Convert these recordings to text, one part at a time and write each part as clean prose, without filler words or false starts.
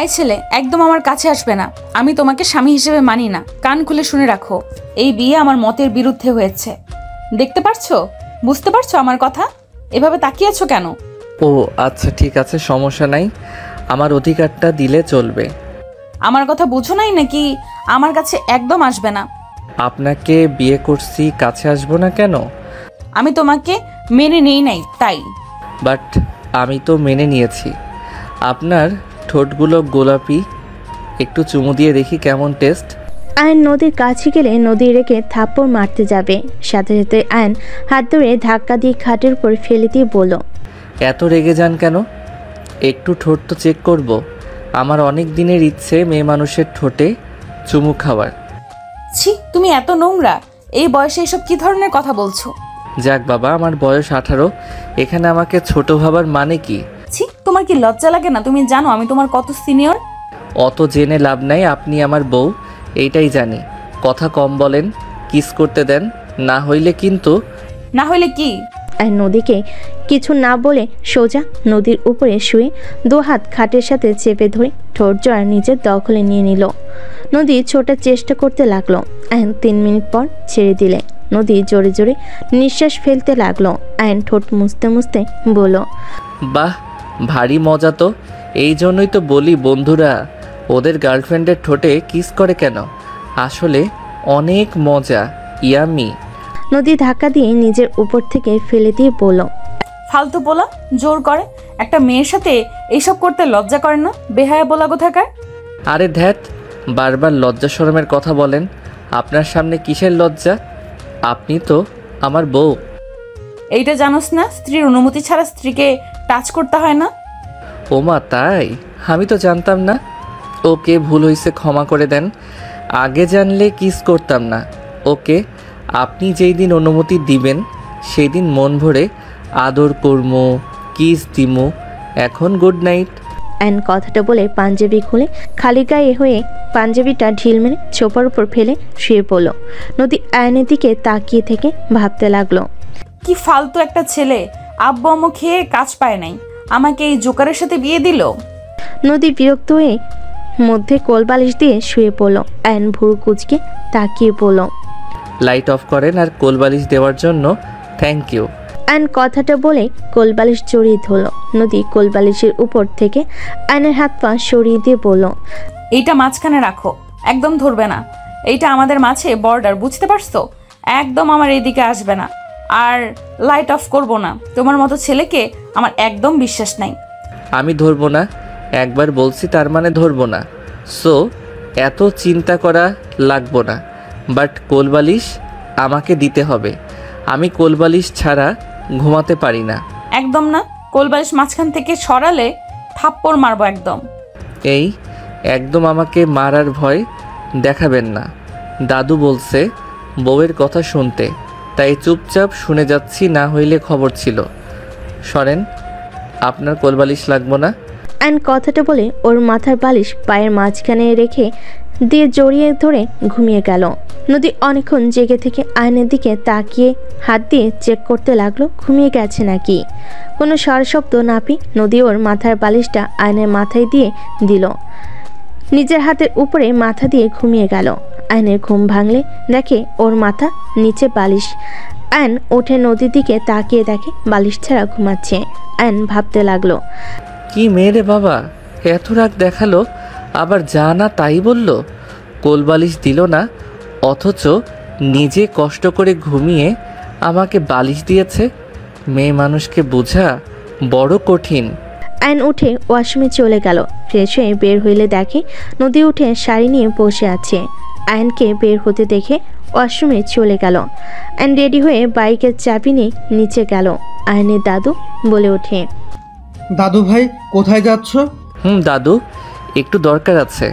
এই ছেলে, একদম আমার কাছে আসবে না। আমি তোমাকে স্বামী হিসেবে মানি না। কান খুলে শুনে রাখো, এই বিয়ে আমার মতের বিরুদ্ধে হয়েছে। দেখতে পারছো? বুঝতে পারছো আমার কথা? এভাবে তাকিয়ে আছো কেন? ও আচ্ছা, ঠিক আছে, সমস্যা নাই। আমার অধিকারটা দিলে চলবে। আমার কথা বুঝো নাই নাকি? আমার কাছে একদম আসবে না। আপনাকে বিয়ে করছি, কাছে আসবো না কেন? আমি তোমাকে মেনে নেই নাই তাই। বাট আমি তো মেনে নিয়েছি। আপনার ঠোঁটগুলো গোলাপি, একটু চুমু দিয়ে দেখি কেমন টেস্ট। আয়ন নদীর কাছে গেলে নদী রেখে থাপ্পড় মারতে যাবে, সাথে সাথে আয়ন হাত ধরে ধাক্কা দিয়ে খাটের উপর ফেলে দিয়ে বলল, এত রেগে যান কেন? একটু ঠোঁট তো চেক করব। আমার অনেক দিনের ইচ্ছে মেয়ে মানুষের ঠোঁটে চুমু খাওয়ার। ছি, তুমি এত নোংরা! এই বয়সে এসব কি ধরনের কথা বলছো? যাক বাবা, আমার বয়স 18, এখানে আমাকে ছোট ভাবার মানে কি? ছি, তোমার কি লজ্জা লাগে না? তুমি জানো আমি তোমার কত সিনিয়র? অত জেনে লাভ নাই, আপনি আমার বউ, এইটাই জানি। কথা কম বলেন, কিস করতে দেন, না হইলে কিন্তু। না হইলে কি? আর নদীকে কিছু না বলে সোজা নদীর উপরে শুয়ে দু হাত খাটের সাথে চেপে ধরে ঠোঁট জোড়া নিজের দখলে নিয়ে নিল। নদী ছোটার চেষ্টা করতে লাগলো। আয়ন 3 মিনিট পর ছেড়ে দিলে নদী জোরে জোরে নিঃশ্বাস ফেলতে লাগলো। আয়ন ঠোঁট মুছতে মুছতে বলল, বাহ, ভারী মজা তো। এই জন্যই তো বলি বন্ধুরা ওদের গার্লফ্রেন্ডের ঠোঁটে কিস করে কেন। আসলে অনেক মজা, ইয়ামি। নদী ধাক্কা দিয়ে নিজের উপর থেকে ফেলে দিয়ে বলল, ফালতু বলা, জোর করে। একটা মেয়ের সাথে এইসব করতে লজ্জা করে না? বেহায়া বলা কোথাকার। আরে ধ্যাত, বারবার লজ্জা শরমের কথা বলেন। আপনার সামনে কিসের লজ্জা? আপনি তো আমার বউ। এইটা জানোস না, স্ত্রীর অনুমতি ছাড়া স্ত্রীকে টাচ করতে হয় না? ওমা তাই? আমি তো জানতাম না। ওকে, ভুল হয়েছে, ক্ষমা করে দেন। আগে জানলে কিস করতাম না। ওকে, আপনি যেই দিন অনুমতি দিবেন সেই দিন মন ভরে আদর করমু, কিস দিমু। এখন গুড নাইট। অ্যান কথাটা বলে পাঞ্জাবি খুলে খালি গায়ে হয়ে পাঞ্জাবিটা ঢিল মেরে ছোপার উপর ফেলে শুয়ে পড়ল। নদী আয়নের দিকে তাকিয়ে থেকে ভাবতে লাগলো, কি ফালতু একটা ছেলে! আব্বু আম্মু খেয়ে কাজ পায় নাই, আমাকে এই জোকারের সাথে বিয়ে দিল। নদী বিরক্ত হয়ে মধ্যে কোলবালিশ দিয়ে শুয়ে পড়ল। অ্যান ভুরু কুচকে তাকিয়ে পড়ল। লাইট অফ করেন, আর কোলবালিশ দেওয়ার জন্য থ্যাংক ইউ। অ্যান কথাটা বলে কোলবালিশ জড়িয়ে ধরল। নদী কোলবালিশের উপর থেকে অ্যানের হাত পা সরিয়ে দিয়ে বলল, এইটা মাঝখানে রাখো, একদম ধরবে না। এইটা আমাদের মাঝে বর্ডার, বুঝতে পারছো? একদম আমার এইদিকে আসবে না। আর লাইট অফ করব না। তোমার মতো ছেলেকে আমার একদম বিশ্বাস নাই। আমি ধরবো না, একবার বলছি তার মানে ধরবো না। সো এত চিন্তা করা লাগবো না। বাট কোলবালিশ আমাকে দিতে হবে। আমি কোলবালিশ ছাড়া ঘুমাতে পারি না। একদম না। কোলবালিশ মাঝখান থেকে সরালে থাপ্পড় মারবো একদম। এই একদম আমাকে মারার ভয় দেখাবেন না। দাদু বলছে বউয়ের কথা শুনতে, তাই চুপচাপ শুনে যাচ্ছি, না হইলে খবর ছিল। সরেন, আপনার কোলবালিশ লাগবো না। অ্যান কথাটা বলে ওর মাথার বালিশ পায়ের মাঝখানে রেখে দিয়ে জড়িয়ে ধরে ঘুমিয়ে গেল। নদী অনেকক্ষণ জেগে থেকে আয়নের দিকে তাকিয়ে হাত দিয়ে চেক করতে লাগলো ঘুমিয়ে গেছে নাকি। কোনো স্বরশব্দ না পেয়ে নদী ওর মাথার বালিশটা আয়নের মাথায় দিয়ে দিল। নিজের হাতের উপরে মাথা দিয়ে ঘুমিয়ে গেল। আয়নের ঘুম ভাঙলে দেখে ওর মাথা নিচে বালিশ। আয়ন উঠে নদীর দিকে তাকিয়ে দেখে বালিশ ছাড়া ঘুমাচ্ছে। আয়ন ভাবতে লাগলো, কি মেয়ে বাবা, এত রাগ দেখালো, আবার যা না তাই বলল। কোলবালিশ দিল না, অথচ নিজে কষ্ট করে ঘুমিয়ে আমাকে বালিশ দিয়েছে। মেয়ে মানুষকে বোঝা বড় কঠিন। আয়ন উঠে ওয়াশরুমে চলে গেল। ফ্রেশ হয়ে বের হইলে দেখে নদী উঠে শাড়ি নিয়ে বসে আছে। আয়নকে বের হতে দেখে ওয়াশরুমে চলে গেল। আয়ন রেডি হয়ে বাইকের চাবি নিয়ে নিচে গেল। আয়নের দাদু বলে ওঠে, দাদু ভাই কোথায় যাচ্ছ? দাদু, একটু দরকার আছে।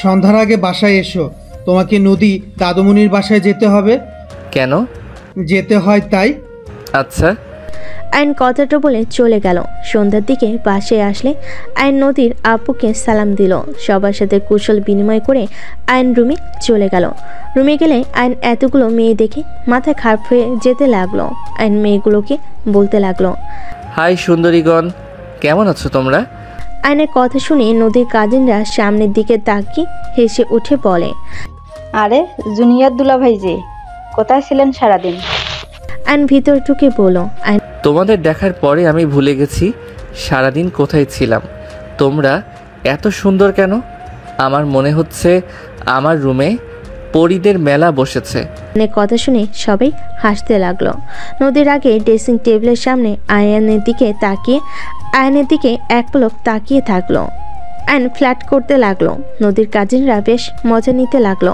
সন্ধ্যার আগে বাসায় এসো। তোমাকে নদী দাদুমণির বাসায় যেতে হবে। কেন? যেতে হয় তাই। আচ্ছা। আয়ন কথাটা বলে চলে গেল। সন্ধ্যার দিকে বাসায় আসলে আয়ন নদীর আপুকে সালাম দিল। সবার সাথে কুশল বিনিময় করে আয়ন রুমে চলে গেল। রুমে গেলে আয়ন এতগুলো মেয়ে দেখে মাথা খারাপ হয়ে যেতে লাগলো। আয়ন মেয়েগুলোকে বলতে লাগলো, হাই সুন্দরীগণ, কেমন আছো তোমরা? আয়নের কথা শুনে নদীর কাজিনরা সামনের দিকে তাকিয়ে হেসে উঠে বলে, আরে জুনিয়র দুলাভাই যে, কোথায় ছিলেন সারাদিন? আয়ন ভিতর ঢুকে বলল, তোমাদের দেখার পরে আমি ভুলে গেছি সারাদিন কোথায় ছিলাম। তোমরা এত সুন্দর কেন? আমার মনে হচ্ছে আমার রুমে পরীদের মেলা বসেছে। আয়নের কথা শুনে সবাই হাসতে লাগলো। নদীর আগে ড্রেসিং টেবিলের সামনে আয়নের দিকে এক পলক তাকিয়ে থাকলো। আয়ন ফ্ল্যাট করতে লাগলো। নদীর কাজিনরা বেশ মজা নিতে লাগলো।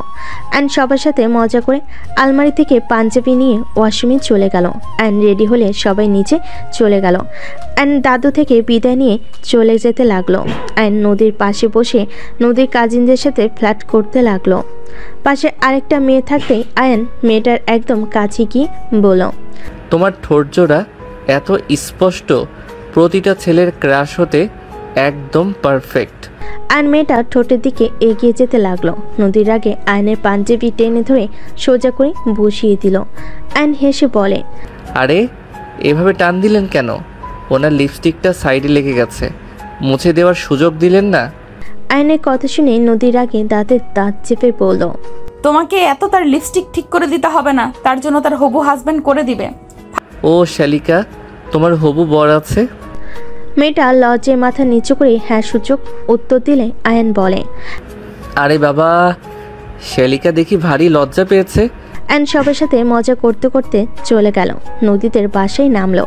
আয়ন সবার সাথে মজা করে আলমারি থেকে পাঞ্জাবি নিয়ে ওয়াশরুমে চলে গেল। আয়ন রেডি হলে সবাই নিচে চলে গেল। আয়ন দাদু থেকে বিদায় নিয়ে চলে যেতে লাগলো। আয়ন নদীর পাশে বসে নদীর কাজিনদের সাথে ফ্ল্যাট করতে লাগলো। পাশে আরেকটা মেয়ে থাকতে আয়ন মেয়েটার একদম কাছে গিয়ে বলল, তোমার ঠোঁটজোড়া এত স্পষ্ট, প্রতিটা ছেলের ক্রাশ হতে একদম পারফেক্ট। আয়ন মেয়েটা ঠোঁটের দিকে এগিয়ে যেতে লাগলো। নদীর আগে আয়নের পাঞ্জাবি টেনে ধরে সোজা করে বসিয়ে দিল। আয়ন হেসে বলে, আরে এভাবে টান দিলেন কেন? ওনার লিপস্টিকটা সাইডে লেগে গেছে, মুছে দেওয়ার সুযোগ দিলেন না? আয়নের কথা শুনে নদীর আগে দাঁতের দাঁত চেপে বলল, তোমাকে এত তার লিপস্টিক ঠিক করে দিতে হবে না, তার জন্য তার হবু হাজবেন্ড করে দিবে। ও শালিকা, তোমার হবু বর আছে? মেয়েটা লজ্জায় মাথা নিচু করে হ্যাঁ সূচক উত্তর দিলে আয়ন বলে, আরে বাবা, শালিকা দেখি ভারী লজ্জা পেয়েছে। আয়ন সবার সাথে মজা করতে করতে চলে গেল। নদীদের বাসায় নামলো।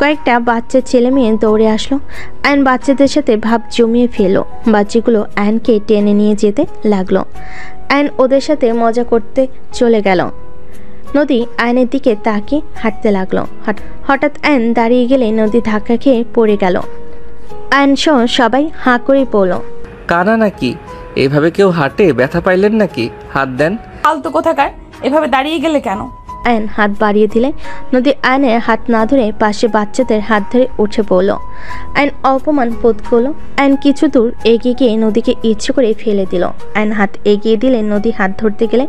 কয়েকটা বাচ্চা ছেলে মেয়ে দৌড়ে আসলো। আয়ন বাচ্চাদের সাথে ভাব জমিয়ে ফেললো। বাচ্চাগুলো আয়নকে টেনে নিয়ে যেতে লাগলো। আয়ন ওদের সাথে মজা করতে চলে গেল। নদী আয়নের দিকে তাকিয়ে হাঁটতে লাগলো। হঠাৎ আয়ন দাঁড়িয়ে গেলে নদী ধাক্কা খেয়ে পড়ে গেল। আয়ন সহ সবাই হাঁ করে পড়ল। কানা নাকি? এভাবে কেউ হাঁটে? ব্যথা পাইলেন নাকি? হাত দেন। ফালতু কোথাকার, এভাবে দাঁড়িয়ে গেলে কেন? আয়ন হাত বাড়িয়ে দিলে নদী আয়নের হাত না ধরে পাশে বাচ্চাদের হাত ধরে উঠে পড়ল। আয়ন অপমান বোধ করলো। আয়ন কিছু দূর এগিয়ে গিয়ে নদীকে ইচ্ছে করে ফেলে দিল। আয়ন হাত এগিয়ে দিলে নদী হাত ধরতে গেলে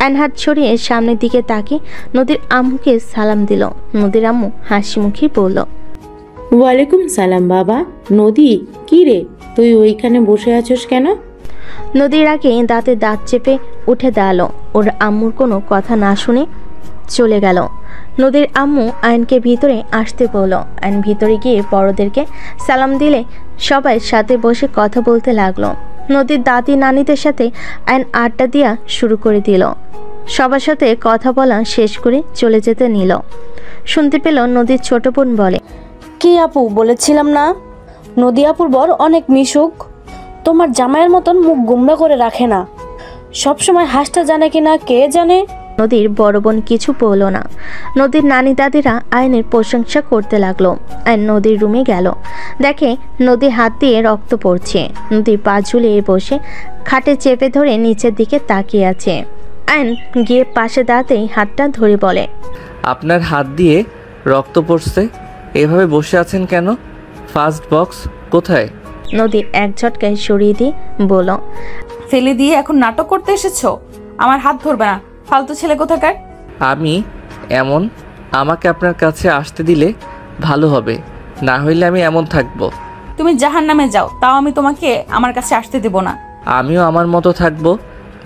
আয়ন হাত ছড়িয়ে সামনের দিকে তাকিয়ে নদীর আম্মুকে সালাম দিল। নদীর আম্মু হাসি মুখে বলল, ওয়ালাইকুম সালাম বাবা। নদী, কি রে তুই ওইখানে বসে আছিস কেন? নদীর আগে দাঁতে দাঁত চেপে উঠে দাঁড়ালো। ওর আম্মুর কোনো কথা না শুনে চলে গেল। নদীর আম্মু আয়নকে ভিতরে আসতে বলল। আয়ন ভিতরে গিয়ে বড়দেরকে সালাম দিলে সবাই সাথে বসে কথা বলতে লাগলো। নদীর দাদি নানিদের সাথে আয়ন আড্ডা দেওয়া শুরু করে দিল। সবার সাথে কথা বলা শেষ করে চলে যেতে নিল। শুনতে পেল নদীর ছোট বোন বলে, কি আপু, বলেছিলাম না নদী আপুর বর অনেক মিশুক। তোমার জামাইয়ের মতন মুখ গুমরা করে রাখে না, সবসময় হাসতে জানে কিনা কে জানে। নদীর বড় বোন কিছু বলল না। নদীর নানি দাদিরা আয়নের প্রশংসা করতে লাগলো। আয়ন নদীর রুমে গেল। দেখে নদী হাত দিয়ে রক্ত পড়ছে। নদী পা ঝুলিয়ে বসে খাটে চেপে ধরে নিচের দিকে তাকিয়ে আছে। আয়ন গিয়ে পাশে দাঁড়াতেই হাতটা ধরে বলে, আপনার হাত দিয়ে রক্ত পড়ছে, এভাবে বসে আছেন কেন? ফার্স্ট বক্স কোথায়? নদীর এক ঝটকায় সরিয়ে দিয়ে বলল, ফেলে দিয়ে এখন নাটক করতে এসেছো? আমার হাত ধরবে না, ফালতু ছেলে কোথাকার। আমি এমন, আমাকে আপনার কাছে আসতে দিলে ভালো হবে, না হইলে আমি এমন থাকবো। তুমি জাহান্নামে যাও, তাও আমি তোমাকে আমার কাছে আসতে দেব না। আমিও আমার মতো থাকবো।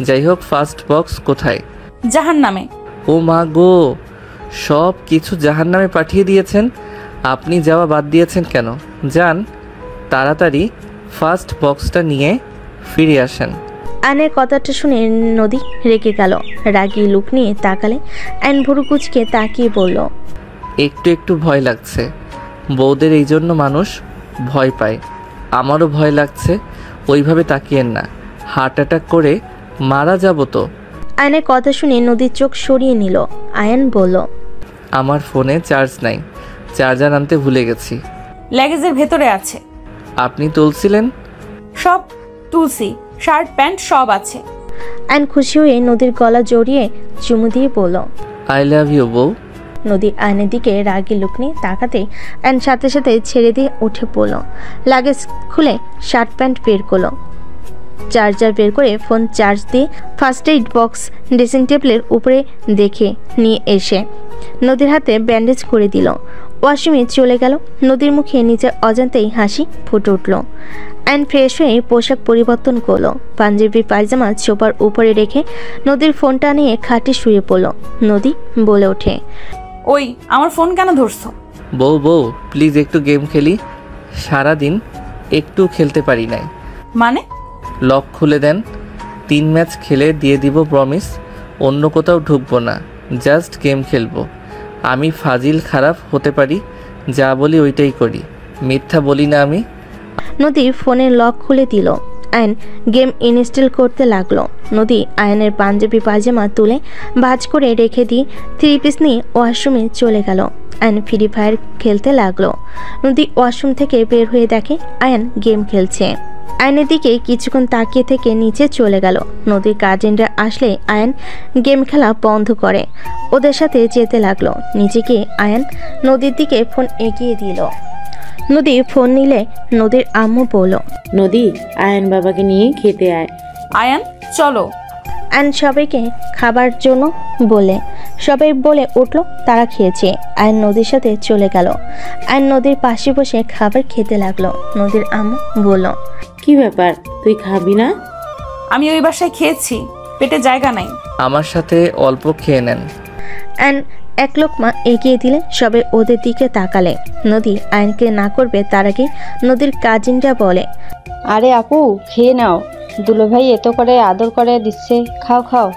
যাই হোক, ফার্স্ট বক্স কোথায়? জাহান্নামে। ও মা গো, সব কিছু জাহান্নামে পাঠিয়ে দিয়েছেন। আপনি যাওয়া বাদ দিয়েছেন কেন? যান তাড়াতাড়ি ফার্স্ট বক্সটা নিয়ে ফিরে আসেন। আয়নের কথাটা শুনে নদী রেগে গেল। রাগী লুক নিয়ে তাকালে আয়ন ভুরু কুচকে তাকিয়ে বলল, একটু একটু ভয় লাগছে। বউদের এই জন্য মানুষ ভয় পায়। আমারও ভয় লাগছে। ওইভাবে তাকিয়েন না, হার্ট অ্যাটাক করে মারা যাব তো। আয়নের কথা শুনে নদীর চোখ সরিয়ে নিল। আয়ন বলল, আমার ফোনে চার্জ নাই, চার্জার আনতে ভুলে গেছি। ল্যাগেজের ভেতরে আছে। আপনি তুলছিলেন? সব তুলসি, শার্ট প্যান্ট সব আছে। আয়ন খুশি হয়ে নদীর গলা জড়িয়ে চুমু দিয়ে বলল, আই লাভ ইউ বউ। নদী আয়নের দিকে রাগী লুক নিয়ে তাকাতেই আয়ন সাথে সাথে ছেড়ে দিয়ে উঠে পড়ল। লাগেজ খুলে শার্ট প্যান্ট বের করলো। চার্জার বের করে ফোন চার্জ দিয়ে ফার্স্ট এইড বক্স ড্রেসিং টেবিলের উপরে দেখে নিয়ে এসে নদীর হাতে ব্যান্ডেজ করে দিল। ওয়াশরুমে চলে গেল। নদীর মুখে নিজের অজান্তেই হাসি ফুটে উঠল। আয়ন ফ্রেশ হয়ে পোশাক পরিবর্তন করলো, পাঞ্জাবি পায়জামা সোফার উপরে রেখে নদীর ফোনটা নিয়ে খাটে শুয়ে পড়ল। নদী বলে ওঠে, ওই আমার ফোন কেন ধরছো? বউ বউ প্লিজ একটু গেম খেলি, সারাদিন একটু খেলতে পারি নাই। মানে? লক খুলে দেন, 3 ম্যাচ খেলে দিয়ে দিব প্রমিস, অন্য কোথাও ঢুকবো না, জাস্ট গেম খেলবো। আমি ফাজিল খারাপ হতে পারি, যা বলি ওইটাই করি, মিথ্যা বলি না আমি। নদী ফোনের লক খুলে দিল। আয়ন গেম ইনস্টল করতে লাগলো। নদী আয়নের পাঞ্জাবি পায়জামা তুলে ভাঁজ করে রেখে দিয়ে 3 পিস নিয়ে ওয়াশরুমে চলে গেল। আয়ন ফ্রি ফায়ার খেলতে লাগলো। নদী ওয়াশরুম থেকে বের হয়ে দেখে আয়ন গেম খেলছে। আয়নের দিকে কিছুক্ষণ তাকিয়ে থেকে নিচে চলে গেল। নদীর কাজিনরা আসলে আয়ন গেম খেলা বন্ধ করে ওদের সাথে যেতে লাগলো। নিচে গিয়ে আয়ন নদীর দিকে ফোন এগিয়ে দিল। নদী ফোন নিলে নদীর আম্মু বলল, নদী, আয়ন বাবাকে নিয়ে খেতে আয়। আয়ান চলো। আয়ন সবাইকে খাবার জন্য বলে সবাই বলে উঠলো। তারা খেয়েছে। আয়ন নদীর সাথে চলে গেল। আয়ন নদীর পাশে বসে খাবার খেতে লাগলো। নদীর আম্মু বলল, কি ব্যাপার, তুই খাবি না? আমি ওই বাসায় খেয়েছি, পেটে জায়গা নাই। আমার সাথে অল্প খেয়ে নেন। আয়ন এক লোকমা এগিয়ে দিলে সবাই ওদের দিকে তাকালে। নদী আয়নকে না করবে তার আগে নদীর কাজিনরা বলে, আরে আপু খেয়ে নাও, দুলোভাই এত করে আদর করে দিচ্ছে, খাও খাও।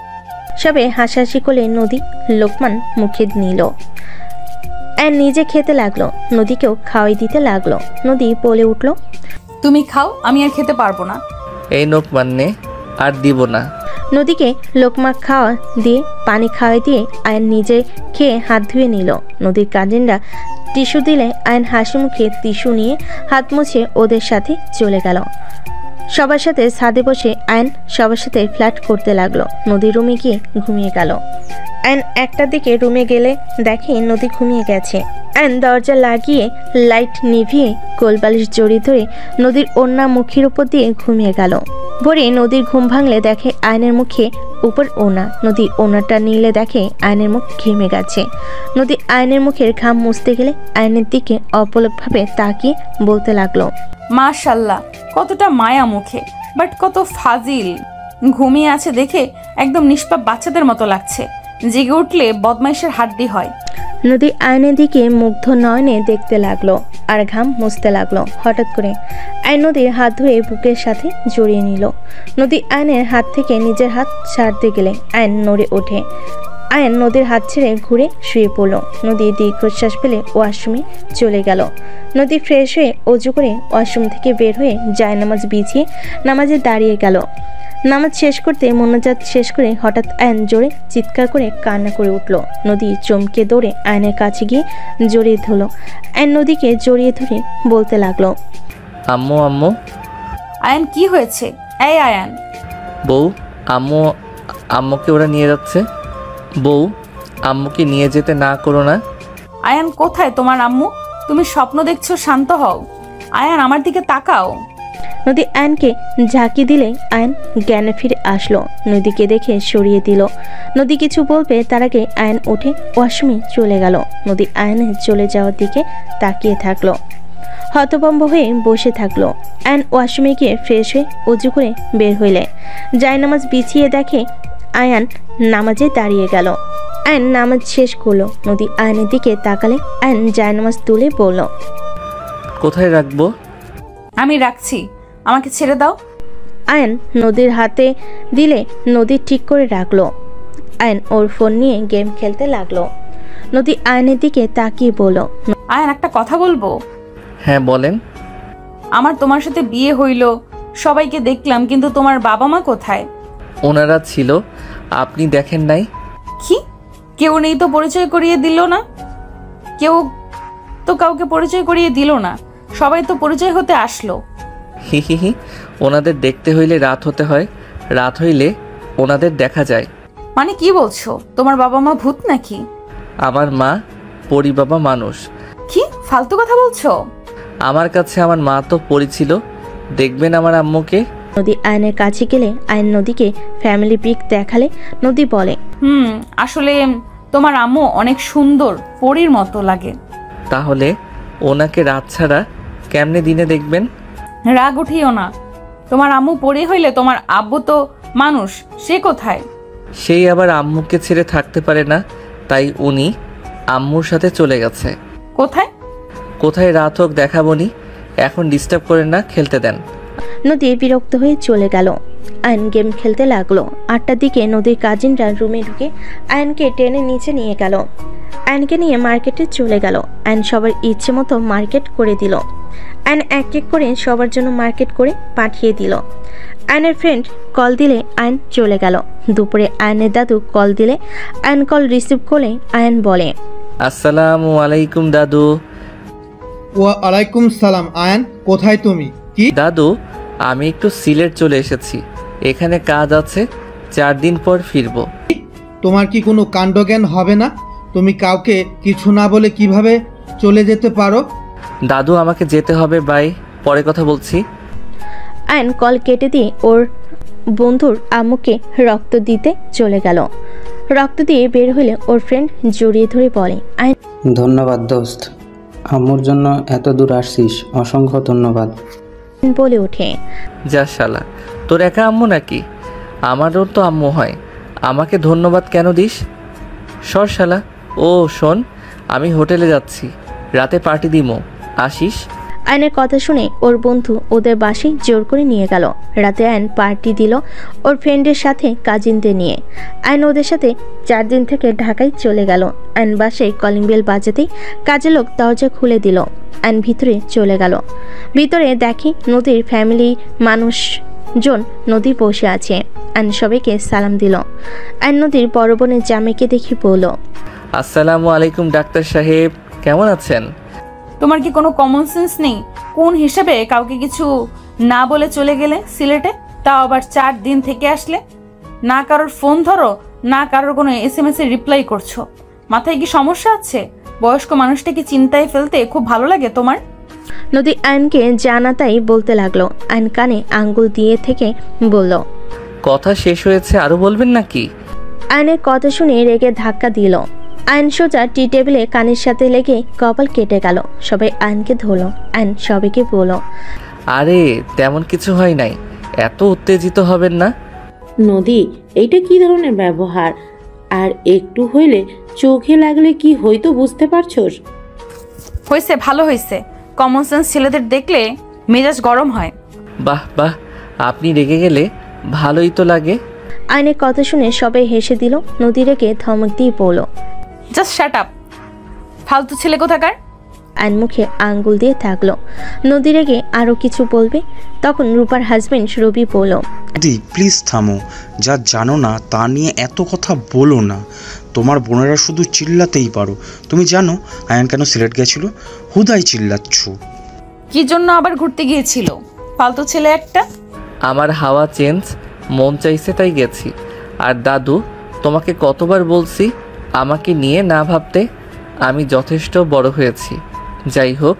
সবে হাসাহাসি করে নদী লোকমান মুখে নিল। আয়ন নিজে খেতে লাগলো, নদীকেও খাওয়াই দিতে লাগলো। নদী বলে উঠল, তুমি খাও, আমি আর খেতে পারবো না। এই নোক মান্নে আর দিব না। নদীকে লোকমা খাওয়া দিয়ে পানি খাওয়াই দিয়ে আয়ন নিজে খেয়ে হাত ধুয়ে নিল। নদীর কাজিনরা টিস্যু দিলে আয়ন হাসি মুখে টিস্যু নিয়ে হাত মুছে ওদের সাথে চলে গেল। সবার সাথে ছাদে বসে আয়ন সবার সাথে ফ্ল্যাট করতে লাগলো। নদী রুমে গিয়ে ঘুমিয়ে গেল। আয়ন একটার দিকে রুমে গেলে দেখে নদী ঘুমিয়ে গেছে। আয়ন দরজা লাগিয়ে লাইট নিভিয়ে কোলবালিশ জড়িয়ে ধরে নদীর ওড়না মুখের উপর দিয়ে ঘুমিয়ে গেল। ভোরে নদীর ঘুম ভাঙলে দেখে আয়নের মুখে উপর ওড়না। নদী ওড়নাটা নিলে দেখে আয়নের মুখ ঘেমে গেছে। নদী আয়নের মুখের ঘাম মুছতে গেলে আয়নের দিকে অপলকভাবে তাকিয়ে বলতে লাগলো, মাশাল্লাহ, কতটা মায়া মুখে, বাট কত ফাজিল। ঘুমিয়ে আছে দেখে একদম নিষ্পাপ বাচ্চাদের মতো লাগছে, জেগে উঠলে বদমাইশের হাড্ডি হয়। নদী আয়নের দিকে মুগ্ধ নয়নে দেখতে লাগলো আর ঘাম মুছতে লাগলো। হঠাৎ করে আয়ন নদীর হাত ধরে বুকের সাথে জড়িয়ে নিল। নদী আয়নের হাত থেকে নিজের হাত ছাড়তে গেলে আয়ন নড়ে ওঠে। আয়ন নদীর হাত ছেড়ে ঘুরে শুয়ে পড়ল। নদী দীর্ঘশ্বাস ফেলে ওয়াশরুমে চলে গেল। নদী ফ্রেশ হয়ে অজু করে ওয়াশরুম থেকে বের হয়ে জায়নামাজ বিছিয়ে নামাজে দাঁড়িয়ে গেল। নামাজ শেষ করতে মোনাজাত শেষ করে হঠাৎ আয়ন জোরে চিৎকার করে কান্না করে উঠল। নদী চমকে দৌড়ে আয়নের কাছে গিয়ে জড়িয়ে ধরল। আয়ন নদীকে জড়িয়ে ধরে বলতে লাগলো, আম্মু আম্মু। আয়ান কি হয়েছে? এই আয়ান। বউ, আম্মু আম্মুকে ওরা নিয়ে যাচ্ছে। বউ, আম্মুকে নিয়ে যেতে না করো না। আয়ান কোথায় তোমার আম্মু? তুমি স্বপ্ন দেখছো, শান্ত হও। আয়ান আমার দিকে তাকাও। নদী আয়নকে ঝাঁকি দিলে আয়ন জ্ঞানে ফিরে আসলো। নদীকে দেখে সরিয়ে দিল। নদী কিছু বলবে তার আগে আয়ন উঠে ওয়াশরুমে চলে গেল। নদী আয়নের চলে যাওয়ার দিকে তাকিয়ে থাকলো, হতভম্ব হয়ে বসে থাকলো। আয়ন ওয়াশরুমে গিয়ে ফ্রেশ হয়ে উজু করে বের হইলে জায়নামাজ বিছিয়ে দেখে আয়ান নামাজে দাঁড়িয়ে গেল। আয়ন নামাজ শেষ করলো। নদী আয়নের দিকে তাকালে আয়ন জায়নামাজ তুলে বলল, কোথায় রাখবো? আমি রাখছি, আমাকে ছেড়ে দাও। আয়ন নদীর হাতে দিলে নদী ঠিক করে রাখলো। আয়ন ওর ফোন নিয়ে গেম খেলতে লাগলো। নদী আয়নের দিকে তাকিয়ে বলল, আয়ান একটা কথা বলবো? হ্যাঁ বলেন। আমার তোমার সাথে বিয়ে হইল, সবাইকে দেখলাম, কিন্তু তোমার বাবা মা কোথায়? ওনারা ছিল, আপনি দেখেন নাই? কি? কেউ নেই তো পরিচয় করিয়ে দিল না? কেউ তো কাউকে পরিচয় করিয়ে দিল না, সবাই তো পরিচয় হতে আসলো। হি হি হি, ওনাদের দেখতে হইলে রাত হতে হয়, রাত হইলে ওনাদের দেখা যায়। মানে কি বলছো? তোমার বাবা মা ভূত নাকি? আমার মা পরি, বাবা মানুষ। কি ফালতু কথা বলছো? আমার কাছে আমার মা তো পরি ছিল, দেখবেন আমার আম্মুকে। নদী আয়নের কাছে গেলে আয়ন নদীকে ফ্যামিলি পিক দেখালে নদী বলে, আসলে তোমার আম্মু অনেক সুন্দর, পরীর মতো লাগে। তাহলে ওনাকে রাত ছাড়া কেমনে দিনে দেখবেন? রাগ উঠিও না। তোমার আম্মু পড়ে হইলে তোমার আব্বু তো মানুষ, সে কোথায়? সেই আবার আম্মুকে ছেড়ে থাকতে পারে না, তাই উনি আম্মুর সাথে চলে গেছে। কোথায়? কোথায় রাত হোক দেখাবনি, এখন ডিস্টার্ব করেন না, খেলতে দেন। নদী বিরক্ত হয়ে চলে গেল। আয়ন গেম খেলতে লাগলো। 8টার দিকে নদীর কাজিনরা রুমে ঢুকে আয়নকে টেনে নিচে নিয়ে গেল। আয়নকে নিয়ে মার্কেটে চলে গেল। আয়ন সবার ইচ্ছে মতো মার্কেট করে দিল। আয়ন এক এক করে সবার জন্য মার্কেট করে পাঠিয়ে দিল। আয়নের ফ্রেন্ড কল দিলে আয়ন চলে গেল। দুপুরে আয়নের দাদু কল দিলে আয়ন কল রিসিভ করে আয়ন বলে, আসসালামু আলাইকুম দাদু। ওয়ালাইকুম সালাম। আয়ান, কোথায় তুমি? কি? দাদু, আমি একটু সিলেট চলে এসেছি, এখানে কাজ আছে, 4 দিন পর ফিরবো। তোমার কি কোনো কাণ্ডজ্ঞান হবে না? তুমি কাউকে কিছু না বলে কিভাবে চলে যেতে পারো? দাদু, আমাকে যেতে হবে, বাই, পরে কথা বলছি। আয়ন কল কেটে দিয়ে ওর বন্ধুর আম্মুকে রক্ত দিতে চলে গেল। রক্ত দিয়ে বের হলে ওর ফ্রেন্ড জড়িয়ে ধরে বলে, আয়ন ধন্যবাদ দোস্ত, আম্মুর জন্য এত দূর আসছিস, অসংখ্য ধন্যবাদ। বলে ওঠে, যা শালা, তোর একা আম্মু নাকি? আমারও তো আম্মু হয়, আমাকে ধন্যবাদ কেন দিস? সর শালা। ও শোন, আমি হোটেলে যাচ্ছি, রাতে পার্টি দিমো, আসিস? আয়নের কথা শুনে ওর বন্ধু ওদের বাসায় জোর করে নিয়ে গেল। রাতে আয়ন পার্টি দিল ওর ফ্রেন্ডের সাথে কাজিনদের নিয়ে। আয়ন ওদের সাথে 4 দিন থেকে ঢাকায় চলে গেল। আয়ন বাসায় কলিং বেল বাজাতেই কাজের লোক দরজা খুলে দিল। আয়ন ভিতরে চলে গেল। ভিতরে দেখি নদীর ফ্যামিলি মানুষজন নদী বসে আছে। আয়ন সবাইকে সালাম দিল। আয়ন নদীর বড় বোনের জামাইকে দেখি বলল, আসসালামু আলাইকুম ডাক্তার সাহেব, কেমন আছেন? তোমার কি কোনো কমন সেন্স নেই? কোন হিসেবে কাউকে কিছু না বলে চলে গেলে সিলেটে, তাও আবার 4 দিন থেকে আসলে? না কারোর ফোন ধরো, না কারোর কোনো SMS এর রিপ্লাই করছো। মাথায় কি সমস্যা আছে? বয়স্ক মানুষটাকে চিন্তায় ফেলতে খুব ভালো লাগে তোমার? নদী আয়নকে জানা তাই বলতে লাগলো। আয়ন কানে আঙ্গুল দিয়ে থেকে বলল, কথা শেষ হয়েছে, আরো বলবেন নাকি? আয়নের কথা শুনে রেগে ধাক্কা দিল। আয়ন সোজা টি টেবিলে কানের সাথে লেগে কপাল কেটে গেল। সবাই আয়নকে ধরলো। আয়ন সবাইকে বলল, আরে তেমন কিছু হয় নাই, এত উত্তেজিত হবেন না। নদী, এইটা কি ধরনের ব্যবহার? আর একটু হইলে চোখে লাগলে কি হইতো বুঝতে পারছোস? হয়েছে, ভালো হয়েছে। কমন সেন্স ছেলেদের দেখলে মেজাজ গরম হয়। বাহ বাহ, আপনি রেগে গেলে ভালোই তো লাগে। আয়নের কথা শুনে সবাই হেসে দিল। নদী রেগে ধমক দিয়ে বলল, জাস্ট শাট আপ, ফালতু ছেলে কোথাকার। আয়ন মুখে আঙ্গুল দিয়ে থাকলো। নদী রেগে আরো কিছু বলবে, তখন রূপার হাজবেন্ড রবি বলল, নদী প্লিজ থামো, যা জানো না তা নিয়ে এত কথা বলো না। তোমার বোনেরা শুধু চিল্লাতেই পারো। তুমি জানো আয়ান কেন সিলেট গেছিল? হুদাই চিল্লাচ্ছ। কি জন্য আবার ঘুরতে গিয়েছিল? ফালতু ছেলে একটা। আমার হাওয়া চেঞ্জ, মন চাইছে তাই গেছি। আর দাদু, তোমাকে কতবার বলছি আমাকে নিয়ে না ভাবতে? আমি যথেষ্ট বড় হয়েছি। যাই হোক,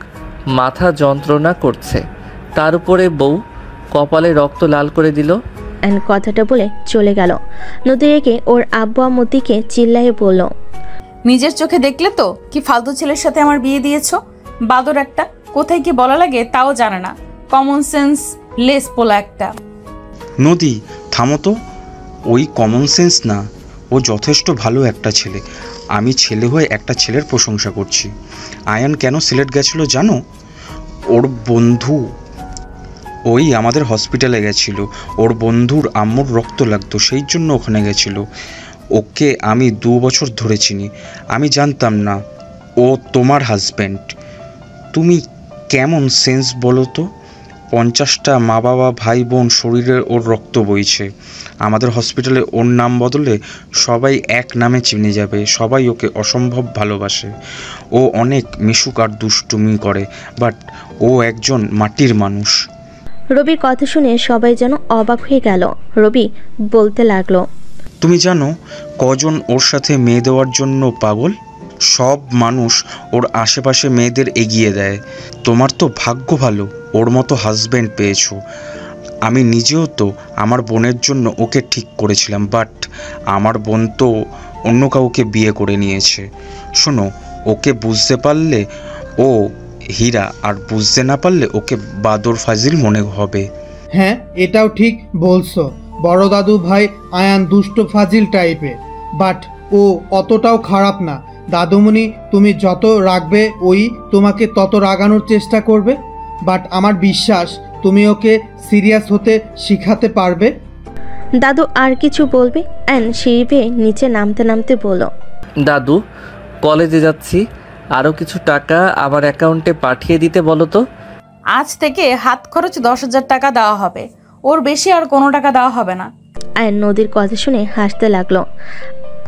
মাথা যন্ত্রণা করছে, তার উপরে বউ কপালে রক্ত লাল করে দিল। আয়ন কথাটা বলে চলে গেল। নদী রেগে ওর আব্বু আম্মুর দিকে চিল্লায়ে বলল, নিজের চোখে দেখলে তো কি ফালতু ছেলের সাথে আমার বিয়ে দিয়েছো? বাদর একটা, কোথায় কি বলা লাগে তাও জানে না। কমন সেন্স লেস পোলা একটা। নদী থামো তো, ওই কমন সেন্স না, ও যথেষ্ট ভালো একটা ছেলে। আমি ছেলে হয়ে একটা ছেলের প্রশংসা করছি। আয়ান কেন সিলেট গেছিল জানো? ওর বন্ধু ওই আমাদের হসপিটালে গেছিল। ওর বন্ধুর আম্মুর রক্ত লাগতো, সেই জন্য ওখানে গেছিল। ওকে আমি 2 বছর ধরে চিনি। আমি জানতাম না ও তোমার হাজব্যান্ড। তুমি কেমন সেন্স বলো তো? 50টা মা বাবা ভাই বোন শরীরে ওর রক্ত বইছে। আমাদের হসপিটালে ওর নাম বদলে সবাই এক নামে চিনে যাবে। সবাই ওকে অসম্ভব ভালোবাসে। ও অনেক মিশুক আর দুষ্টুমি করে, বাট ও একজন মাটির মানুষ। রবির কথা শুনে সবাই যেন অবাক হয়ে গেল। রবি বলতে লাগলো, তুমি জানো কজন ওর সাথে মেয়ে দেওয়ার জন্য পাগল? সব মানুষ ওর আশেপাশে মেয়েদের এগিয়ে দেয়। তোমার তো ভাগ্য ভালো, ওর মতো হাজব্যান্ড পেয়েছো। আমি নিজেও তো আমার বোনের জন্য ওকে ঠিক করেছিলাম, বাট আমার বোন তো অন্য কাউকে বিয়ে করে নিয়েছে। শোনো, ওকে বুঝতে পারলে ও হীরা, আর বুঝতে না পারলে ওকে বাদর ফাজিল মনে হবে। হ্যাঁ, এটাও ঠিক বলছো। বড় দাদু ভাই আয়ান দুষ্ট ফাজিল টাইপের, বাট ও অতটাও খারাপ না। দাদুমণি, তুমি যত রাখবে ওই তোমাকে তত রাগানোর চেষ্টা করবে, বাট আমার বিশ্বাস তুমি ওকে সিরিয়াস হতে শিখাতে পারবে। দাদু আর কিছু বলবে, অ্যান সিঁড়ি বেয়ে নিচে নামতে নামতে বলল, দাদু, কলেজে যাচ্ছি, আরও কিছু টাকা আমার অ্যাকাউন্টে পাঠিয়ে দিতে বলো তো। আজ থেকে হাত খরচ 10,000 টাকা দেওয়া হবে, ওর বেশি আর কোনো টাকা দেওয়া হবে না। আয়ন নদীর কথা শুনে হাসতে লাগলো।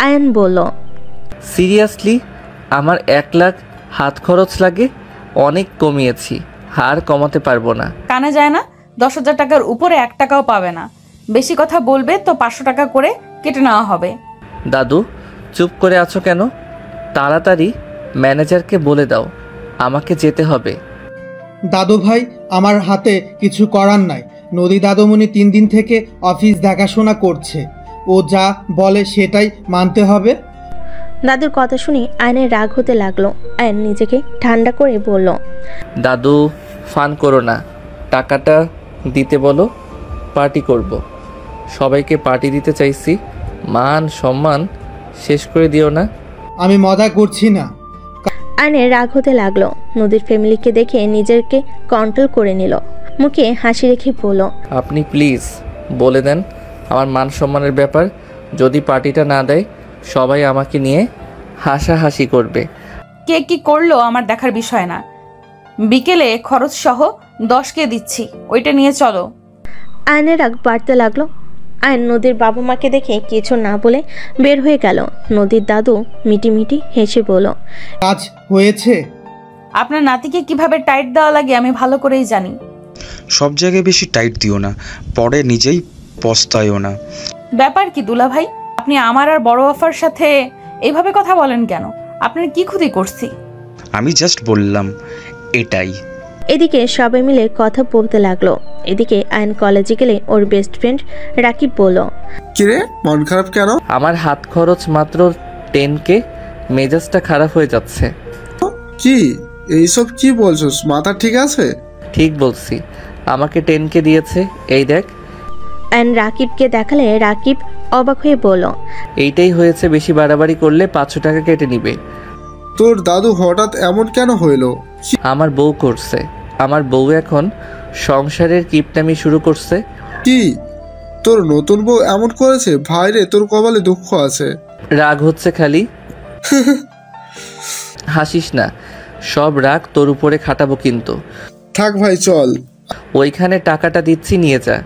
আয়ন বলল, সিরিয়াসলি? আমার 1 লাখ হাত খরচ লাগে? অনেক কমিয়েছি, আর কমাতে পারবো না। কানে যায় না? 10,000 টাকার উপরে 1 টাকাও পাবে না। বেশি কথা বলবে তো 500 টাকা করে কেটে নেওয়া হবে। দাদু, চুপ করে আছো কেন? তাড়াতাড়ি ম্যানেজারকে বলে দাও আমাকে যেতে হবে। দাদু ভাই, আমার হাতে কিছু করার নাই। নদী দাদুমণি 3 দিন থেকে অফিস দেখাশোনা করছে, ও যা বলে সেটাই মানতে হবে। দাদুর কথা শুনে আয়নের রাগ হতে লাগলো। আয়ন নিজেকে ঠান্ডা করে বলল, দাদু, ফান করো না, টাকাটা দিতে বলো, পার্টি করব। সবাইকে পার্টি দিতে চাইছি, মান সম্মান শেষ করে দিও না। আমি মজা করছি না। আয়নের রাগ হতে লাগলো। নদীর ফ্যামিলিকে দেখে নিজেকে কন্ট্রোল করে নিল। মুখে হাসি রেখে বলল, আপনি প্লিজ বলে দেন আমার মান সম্মানের ব্যাপার। যদি পার্টিটা না দেয় সবাই আমাকে নিয়ে হাসাহাসি করবে। কে কি করলো আমার দেখার বিষয় না। বিকেলে খরচ সহ 10K দিচ্ছি, ওইটা নিয়ে চলো। আয়নের রাগ বাড়তে লাগলো। আয়ন নদীর বাবা মাকে দেখে কিছু না বলে বের হয়ে গেল। নদীর দাদু মিটিমিটি হেসে বলল, কাজ হয়েছে? আপনার নাতিকে কিভাবে টাইট দেওয়া লাগে আমি ভালো করেই জানি। সব জায়গায় বেশি টাইট দিও না, পরে নিজেই পস্তায়ও না। ব্যাপার কি দুলা ভাই, আপনি আমার আর বড় আফার সাথে এইভাবে কথা বলেন কেন? আপনার কি ক্ষতি করছি? আমি জাস্ট বললাম এটাই। এদিকে সবাই মিলে কথা বলতে লাগলো। এদিকে আয়ন কলেজে গেলে ওর বেস্ট ফ্রেন্ড রাকিব বলল, কিরে, মন খারাপ কেন? আমার হাত খরচ মাত্র 10K, মেজাজটা খারাপ হয়ে যাচ্ছে। কি এইসব কি বলছস? মাথা ঠিক আছে? ঠিক বলছি, আমাকে 10K দিয়েছে, এই দেখ। আয়ন রাকিবকে দেখালে রাকিব অবাক হয়ে বলল, এইটাই হয়েছে, বেশি বাড়াবাড়ি করলে 500 টাকা কেটে নিবে। তোর দাদু হঠাৎ এমন কেন হইলো? আমার বউ করছে, আমার বউ এখন সংসারের কিপটামি শুরু করছে। কি তোর নতুন বউ এমন করেছে? ভাইরে, তোর কপালে দুঃখ আছে। রাগ হচ্ছে খালি। হাসিস না, সব রাগ তোর উপরে খাটাবো কিন্তু। থাক ভাই, চল। ওইখানে টাকাটা দিচ্ছি, নিয়ে যা,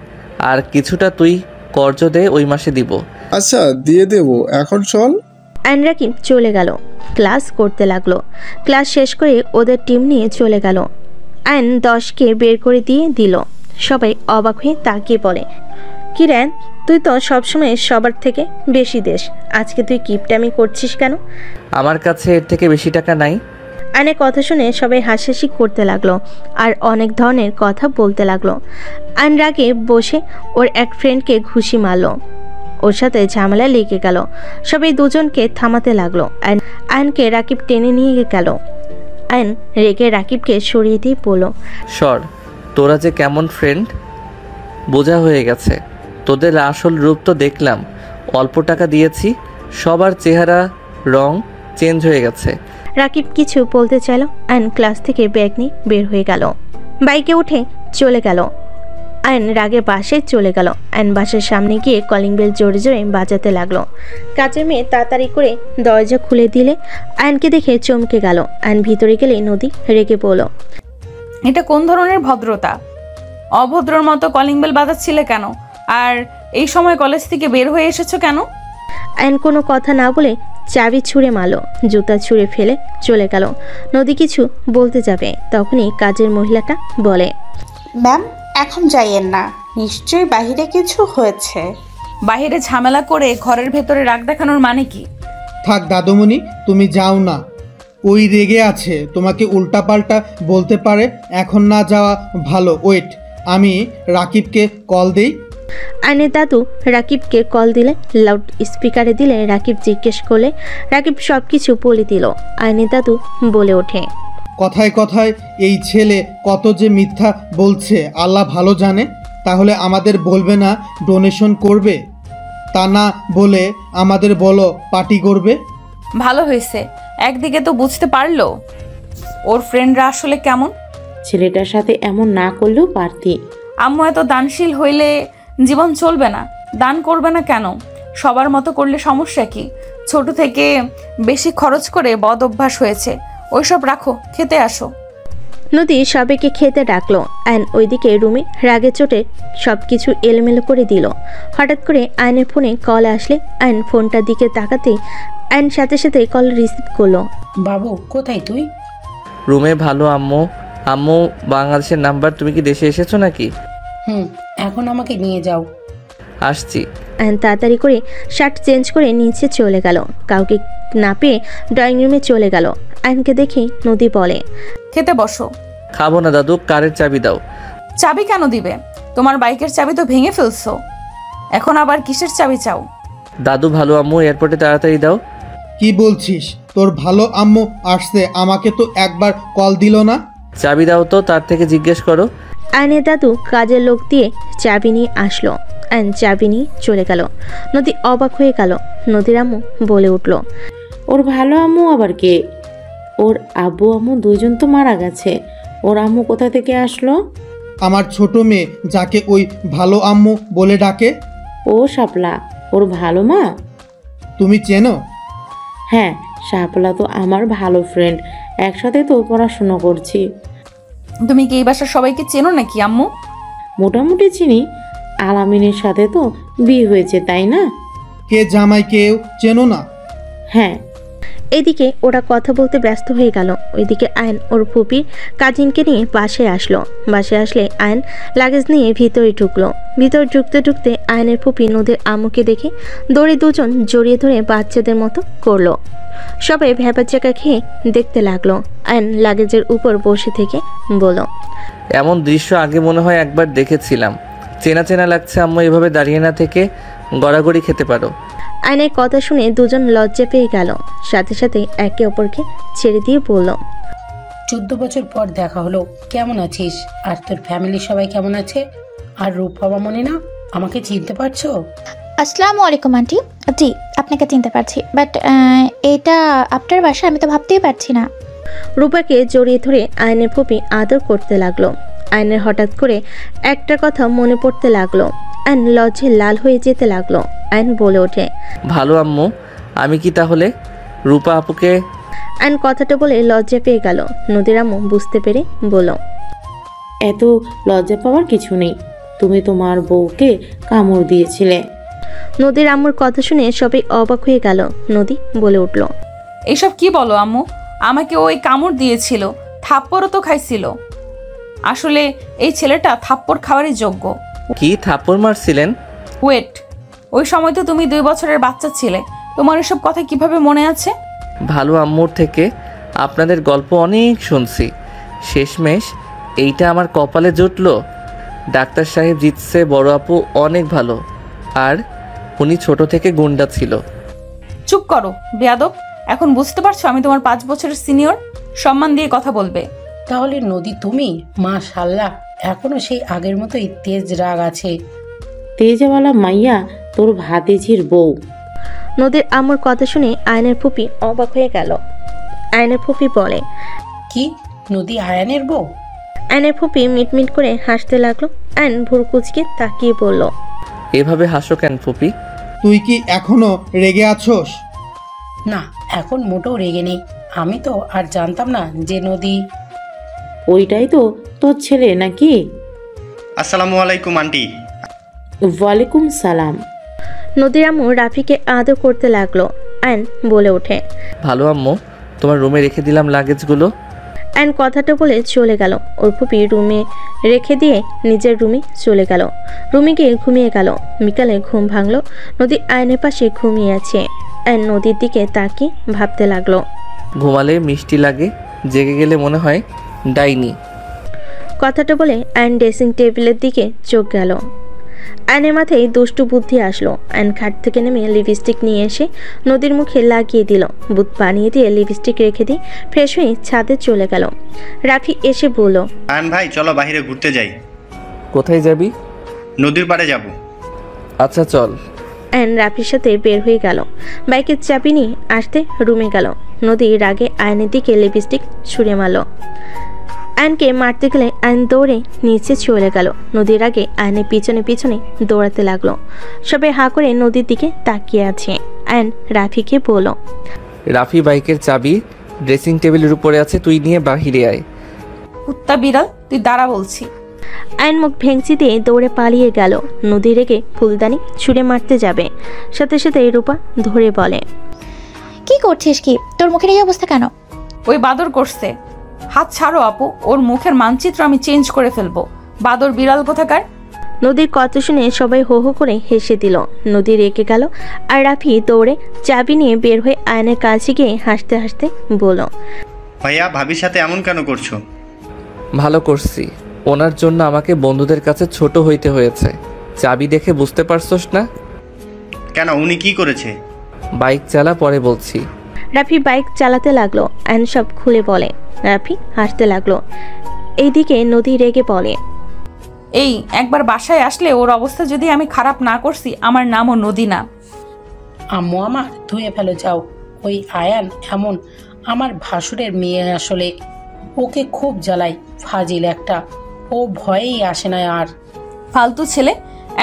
আর কিছুটা তুই কর্জ দে, ওই মাসে দিব। আচ্ছা, দিয়ে দেবো, এখন চল। আয়ন রাকিব চলে গেল। ক্লাস করতে লাগলো। ক্লাস শেষ করে ওদের টিম নিয়ে চলে গেল। আয়ন 10K বের করে দিয়ে দিল। সবাই অবাক হয়ে তাকিয়ে বলে, কি রেন, তুই তো সবসময় সবার থেকে বেশি দেশ, আজকে তুই কিপটামি করছিস কেন? আমার কাছে এর থেকে বেশি টাকা নাই। আয়নের কথা শুনে সবাই হাসাহাসি করতে লাগলো আর অনেক ধরনের কথা বলতে লাগলো। আয়ন রাগে বসে ওর এক ফ্রেন্ডকে ঘুষি মারলো। ওর সাথে ঝামেলা লেগে গেল। সবাই দুজনকে থামাতে লাগলো। আয়নকে রাকিব টেনে নিয়ে গেল। আয়ন রেগে রাকিবকে সরিয়ে দিয়ে বলল, সর, তোরা যে কেমন ফ্রেন্ড বোঝা হয়ে গেছে। তোদের আসল রূপ তো দেখলাম, অল্প টাকা দিয়েছি, সবার চেহারা রং চেঞ্জ হয়ে গেছে। রাকিব কিছু বলতে চাইল। আয়ন ক্লাস থেকে ব্যাগ নিয়ে বের হয়ে গেল। বাইকে উঠে চলে গেল। আয়ন রাগে বাসে চলে গেল। আয়ন বাসের সামনে গিয়ে কলিং বেল জোরে জোরে বাজাতে লাগলো। কাজের মেয়ে তাড়াতাড়ি করে দরজা খুলে দিলে আয়নকে দেখে চমকে গেল। আয়ন ভিতরে গেলে নদী রেগে বলল, এটা কোন ধরনের ভদ্রতা? অভদ্রর মতো কলিং বেল বাজাচ্ছিলে কেন? আর এই সময় কলেজ থেকে বের হয়ে এসেছো কেন? আয়ন কোনো কথা না বলে চাবি ছুঁড়ে মারল, জুতা ছুঁড়ে ফেলে চলে গেল। নদী কিছু বলতে যাবে, তখনই কাজের মহিলাটা বলে, ম্যাম, এখন যাইয়েন না, নিশ্চয়ই বাহিরে কিছু হয়েছে। বাহিরে ঝামেলা করে ঘরের ভেতরে রাগ দেখানোর মানে কি? থাক দাদুমণি, তুমি যাও না। ওই রেগে আছে, তোমাকে উল্টাপাল্টা বলতে পারে। এখন না যাওয়া ভালো। ওয়েট, আমি রাকিবকে কল দেই। আয়নের দাদু রাকিবকে কল দিলে, লাউড স্পিকারে দিলে রাকিব জিজ্ঞেস করলে রাকিব সব কিছু বলে দিল। আয়নের দাদু বলে ওঠে, কথায় কথায় এই ছেলে কত যে মিথ্যা বলছে আল্লাহ ভালো জানে। তাহলে আমাদের বলবে না ডোনেশন করবে? তা না বলে আমাদের বলো পার্টি করবে। ভালো হয়েছে, একদিকে তো বুঝতে পারলো ওর ফ্রেন্ডরা আসলে কেমন। ছেলেটার সাথে এমন না করলেও পারতি। আম্মু এত দানশীল হইলে জীবন চলবে না। দান করবে না কেন? সবার মতো করলে সমস্যা কি? ছোট থেকে বেশি খরচ করে বদ অভ্যাস হয়েছে। ওইসব রাখো, খেতে আসো। নদী সবাইকে খেতে ডাকলো। আয়ন ওইদিকে রুমে রাগে চোটে সব কিছু এলোমেলো করে দিল। হঠাৎ করে আয়নের ফোনে কল আসলে আয়ন ফোনটার দিকে তাকাতেই আয়ন সাথে সাথে কল রিসিভ করলো। বাবু কোথায় তুই? রুমে। ভালো আম্মু। আম্মু বাংলাদেশের নাম্বার, তুমি কি দেশে এসেছো নাকি? এখন আমাকে নিয়ে যাও। আসছি। আয়ন তাড়াতাড়ি করে শার্ট চেঞ্জ করে নিচে চলে গেল। কাউকে না পেয়ে ড্রয়িং রুমে চলে গেল। আয়নকে দেখে নদী বলে, খেতে বসো। খাবো না দাদু, কারের চাবি দাও। চাবি কেন দিবে? তোমার বাইকের চাবি তো ভেঙে ফেলছো, এখন আবার কিসের চাবি চাও? দাদু ভালো আম্মু এয়ারপোর্টে তাড়াতাড়ি দাও। কি বলছিস? তোর ভালো আম্মু আসছে, আমাকে তো একবার কল দিল না। চাবি দাও তো, তার থেকে জিজ্ঞেস করো। আয়নের দাদু কাজের লোক দিয়ে চাবি নিয়ে আসলো। আয়ন চাবি নিয়ে চলে গেল। নদী অবাক হয়ে গেল। নদীর আম্মু বলে উঠল, ওর ভালো আম্মু আবার কে? ওর আব্বু আম্মু দুইজন তো মারা গেছে, ওর আম্মু কোথা থেকে আসলো? আমার ছোট মেয়ে, যাকে ওই ভালো আম্মু বলে ডাকে। ও শাপলা, ওর ভালো মা? তুমি চেনো? হ্যাঁ, শাপলা তো আমার ভালো ফ্রেন্ড, একসাথে তো পড়াশোনা করছি। তুমি কি এই বাসার সবাইকে চেনো নাকি আম্মু? মোটামুটি চিনি। আলামিনের সাথে তো বিয়ে হয়েছে, তাই না? কে জামাই কেউ চেনো না? হ্যাঁ। এদিকে ওরা কথা বলতে ব্যস্ত হয়ে গেল। ওইদিকে আয়ন ওর ফুপির কাজিনকে নিয়ে বাসায় আসলো। বাসায় আসলে আয়ন লাগেজ নিয়ে ভিতরে ঢুকলো। ভিতরে ঢুকতে ঢুকতে আয়নের ফুপি নদীর আম্মুকে দেখে দৌড়ে দুজন জড়িয়ে ধরে বাচ্চাদের মতো করলো। সবাই ভ্যাপাচাকা খেয়ে দেখতে লাগলো। আয়ন লাগেজের উপর বসে থেকে বলল, এমন দৃশ্য আগে মনে হয় একবার দেখেছিলাম। চেনা চেনা লাগছে আম্মু, এভাবে দাঁড়িয়ে না থেকে গড়াগড়ি খেতে পারো। আয়নের কথা শুনে দুজন লজ্জা পেয়ে গেল। সাথে সাথে একে অপরকে ছেড়ে দিয়ে বলল, 14 বছর পর দেখা হলো, কেমন আছিস? আর তোর ফ্যামিলি সবাই কেমন আছে? আর রূপা মনে না, আমাকে চিনতে পারছো? আসসালামু আলাইকুম আন্টি। জি, আপনাকে চিনতে পারছি, বাট এটা আপনার বাসা আমি তো ভাবতেই পারছি না। রূপাকে জড়িয়ে ধরে আয়নের ফুপি আদর করতে লাগলো। আয়নের হঠাৎ করে একটা কথা মনে পড়তে লাগলো। আয়ন লজ্জে লাল হয়ে যেতে লাগলো। আয়ন বলে ওঠে, ভালো আম্মু, আমি কি তাহলে রূপা আপুকে? আয়ন কথাটা বলে লজ্জা পেয়ে গেল। নদীর আম্মু বুঝতে পেরে বলল, এত লজ্জা পাওয়ার কিছু নেই, তুমি তোমার বউকে কামড় দিয়েছিলে। নদীর আম্মুর কথা শুনে সবাই অবাক হয়ে গেল। নদী বলে উঠল, এসব কি বলো আম্মু? আমাকে ওই কামড় দিয়েছিল, থাপ্পড়ও তো খাইছিল। আসলে এই ছেলেটা থাপ্পড় খাওয়ারই যোগ্য। কি থাপ্পড় মারছিলেন? ওয়েট, ওই সময় তো তুমি 2 বছরের বাচ্চা ছিলে, তোমার এসব কথা কিভাবে মনে আছে? ভালো আম্মুর থেকে আপনাদের গল্প অনেক শুনছি, শেষমেশ এইটা আমার কপালে জুটলো। ডাক্তার সাহেব জিতছে, বড় আপু অনেক ভালো, আর উনি ছোট থেকে গুন্ডা ছিল। চুপ করো বেয়াদব, এখন বুঝতে পারছো আমি তোমার 5 বছরের সিনিয়র? সম্মান দিয়ে কথা বলবে। তাহলে নদী তুমি? মাশাআল্লাহ, এখনো সেই আগের মতোই তেজ রাগ আছে। তেজওয়ালা মাইয়া তোর ভাতিজির বউ। নদীর আম্মুর কথা শুনে আয়নের ফুপি অবাক হয়ে গেল। আয়নের ফুপি বলে, কি নদী আয়নের বউ? আয়নের ফুপি মিটমিট করে হাসতে লাগলো। আয়ন ভুরু কুচকে তাকিয়ে বলল, এভাবে হাসো কেন ফুপি? তুই কি এখনো রেগে আছোস? না, এখন মোটেও রেগে নেই। আমি তো আর জানতাম না যে নদী। ওইটাই তো তোর ছেলে নাকি? আসসালামু আলাইকুম আন্টি। ওয়ালাইকুম সালাম। নদীর আম্মু রাফিকে আদর করতে লাগলো। আয়ন বলে ওঠে, ভালো আম্মু, তোমার রুমে রেখে দিলাম লাগেজগুলো। আয়ন কথাটা বলে চলে গেল। ওর ফুপি রুমে রেখে দিয়ে নিজের রুমে চলে গেল। রুমে গিয়ে ঘুমিয়ে গেল। বিকালে ঘুম ভাঙলো। নদী আয়নের পাশে ঘুমিয়ে আছে। আয়ন নদীর দিকে তাকিয়ে ভাবতে লাগলো, ঘুমালে মিষ্টি লাগে, জেগে গেলে মনে হয় ডাইনি। কথাটা বলে আয়ন ড্রেসিং টেবিলের দিকে চোখ গেল। আয়নের মাথায় দুষ্টু বুদ্ধি আসলো। আয়ন খাট থেকে নেমে লিপস্টিক নিয়ে এসে নদীর মুখে লাগিয়ে দিল। বুথ বানিয়ে দিয়ে লিপস্টিক রেখে দিয়ে ফ্রেশ হয়ে ছাদে চলে গেল। রাফি এসে বলল, আয়ন ভাই চলো বাইরে ঘুরতে যাই। কোথায় যাবি? নদীর পাড়ে যাব। আচ্ছা চল। আয়ন রাফির সাথে বের হয়ে গেল। বাইকের চাবি নিয়ে আসতে রুমে গেল। নদী রাগে আয়নের দিকে লিপস্টিক ছুঁড়ে মারল। আয়নকে মারতে গেলে আয়ন দৌড়ে নিচে চলে গেল। নদীর আগে আয়নের পিছনে পিছনে দৌড়াতে লাগলো। সবাই হা করে নদীর দিকে তাকিয়ে আছে। আয়ন রাফিকে বলল, রাফি বাইকের চাবি ড্রেসিং টেবিলের উপরে আছে, তুই নিয়ে বাহিরে আয়। কুত্তা বিড়াল, তুই দাঁড়া বলছি। আয়ন মুখ ভেঙচি দিয়ে দৌড়ে পালিয়ে গেল। নদী রেগে ফুলদানি ছুঁড়ে মারতে যাবে, সাথে সাথে রূপা ধরে বলে, কি করছিস? কি তোর মুখের এই অবস্থা কেন? ওই বাদর করছে। হাত ছাড়ো আপু, ওর মুখের মানচিত্র আমি চেঞ্জ করে ফেলবো। বাদর বিড়াল কোথাকার। নদীর কথা শুনে সবাই হো হো করে হেসে দিল। নদী রেগে গেল আর রাফি দৌড়ে চাবি নিয়ে বের হয়ে আয়নের কাছে গিয়ে হাসতে হাসতে বলল, ভাইয়া ভাবির সাথে এমন কেন করছো? ভালো করছি, ওনার জন্য আমাকে বন্ধুদের কাছে ছোট হইতে হয়েছে। চাবি দেখে বুঝতে পারছস না? কেন, উনি কি করেছে? বাইক চালা, পরে বলছি। রাফি বাইক চালাতে লাগলো। আয়ন সব খুলে বলে। রাফি হাসতে লাগলো। এইদিকে নদী রেগে বলে, এই একবার বাসায় আসলে ওর অবস্থা যদি আমি খারাপ না করছি, আমার নামও নদী না। আম্মু আমার ধুয়ে ফেলো যাও। ওই আয়ান এমন আমার ভাসুরের মেয়ে, আসলে ওকে খুব জ্বালাই। ফাজিল একটা, ও ভয়েই আসে না আর। ফালতু ছেলে,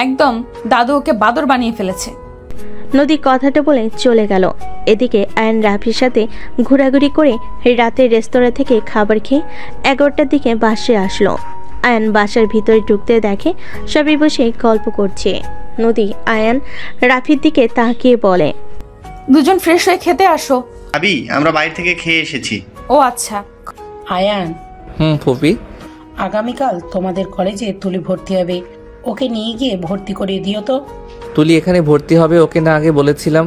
একদম দাদু ওকে বাদর বানিয়ে ফেলেছে। নদী কথাটা বলে চলে গেল। এদিকে আয়ন রাফির সাথে ঘোরাঘুরি করে রাতে রেস্তোরাঁ থেকে খাবার খেয়ে 11টার দিকে বাসে আসলো। আয়ন বাসার ভিতরে ঢুকতে দেখে সবাই বসে গল্প করছে। নদী আয়ন রাফির দিকে তাকিয়ে বলে, দুজন ফ্রেশ হয়ে খেতে আসো। ভাবি আমরা বাইরে থেকে খেয়ে এসেছি। ও আচ্ছা। আয়ান, ফুপি, আগামীকাল তোমাদের কলেজে তুলি ভর্তি হবে, ওকে নিয়ে গিয়ে ভর্তি করে দিও তো। তুলি এখানে ভর্তি হবে? ওকে না আগে বলেছিলাম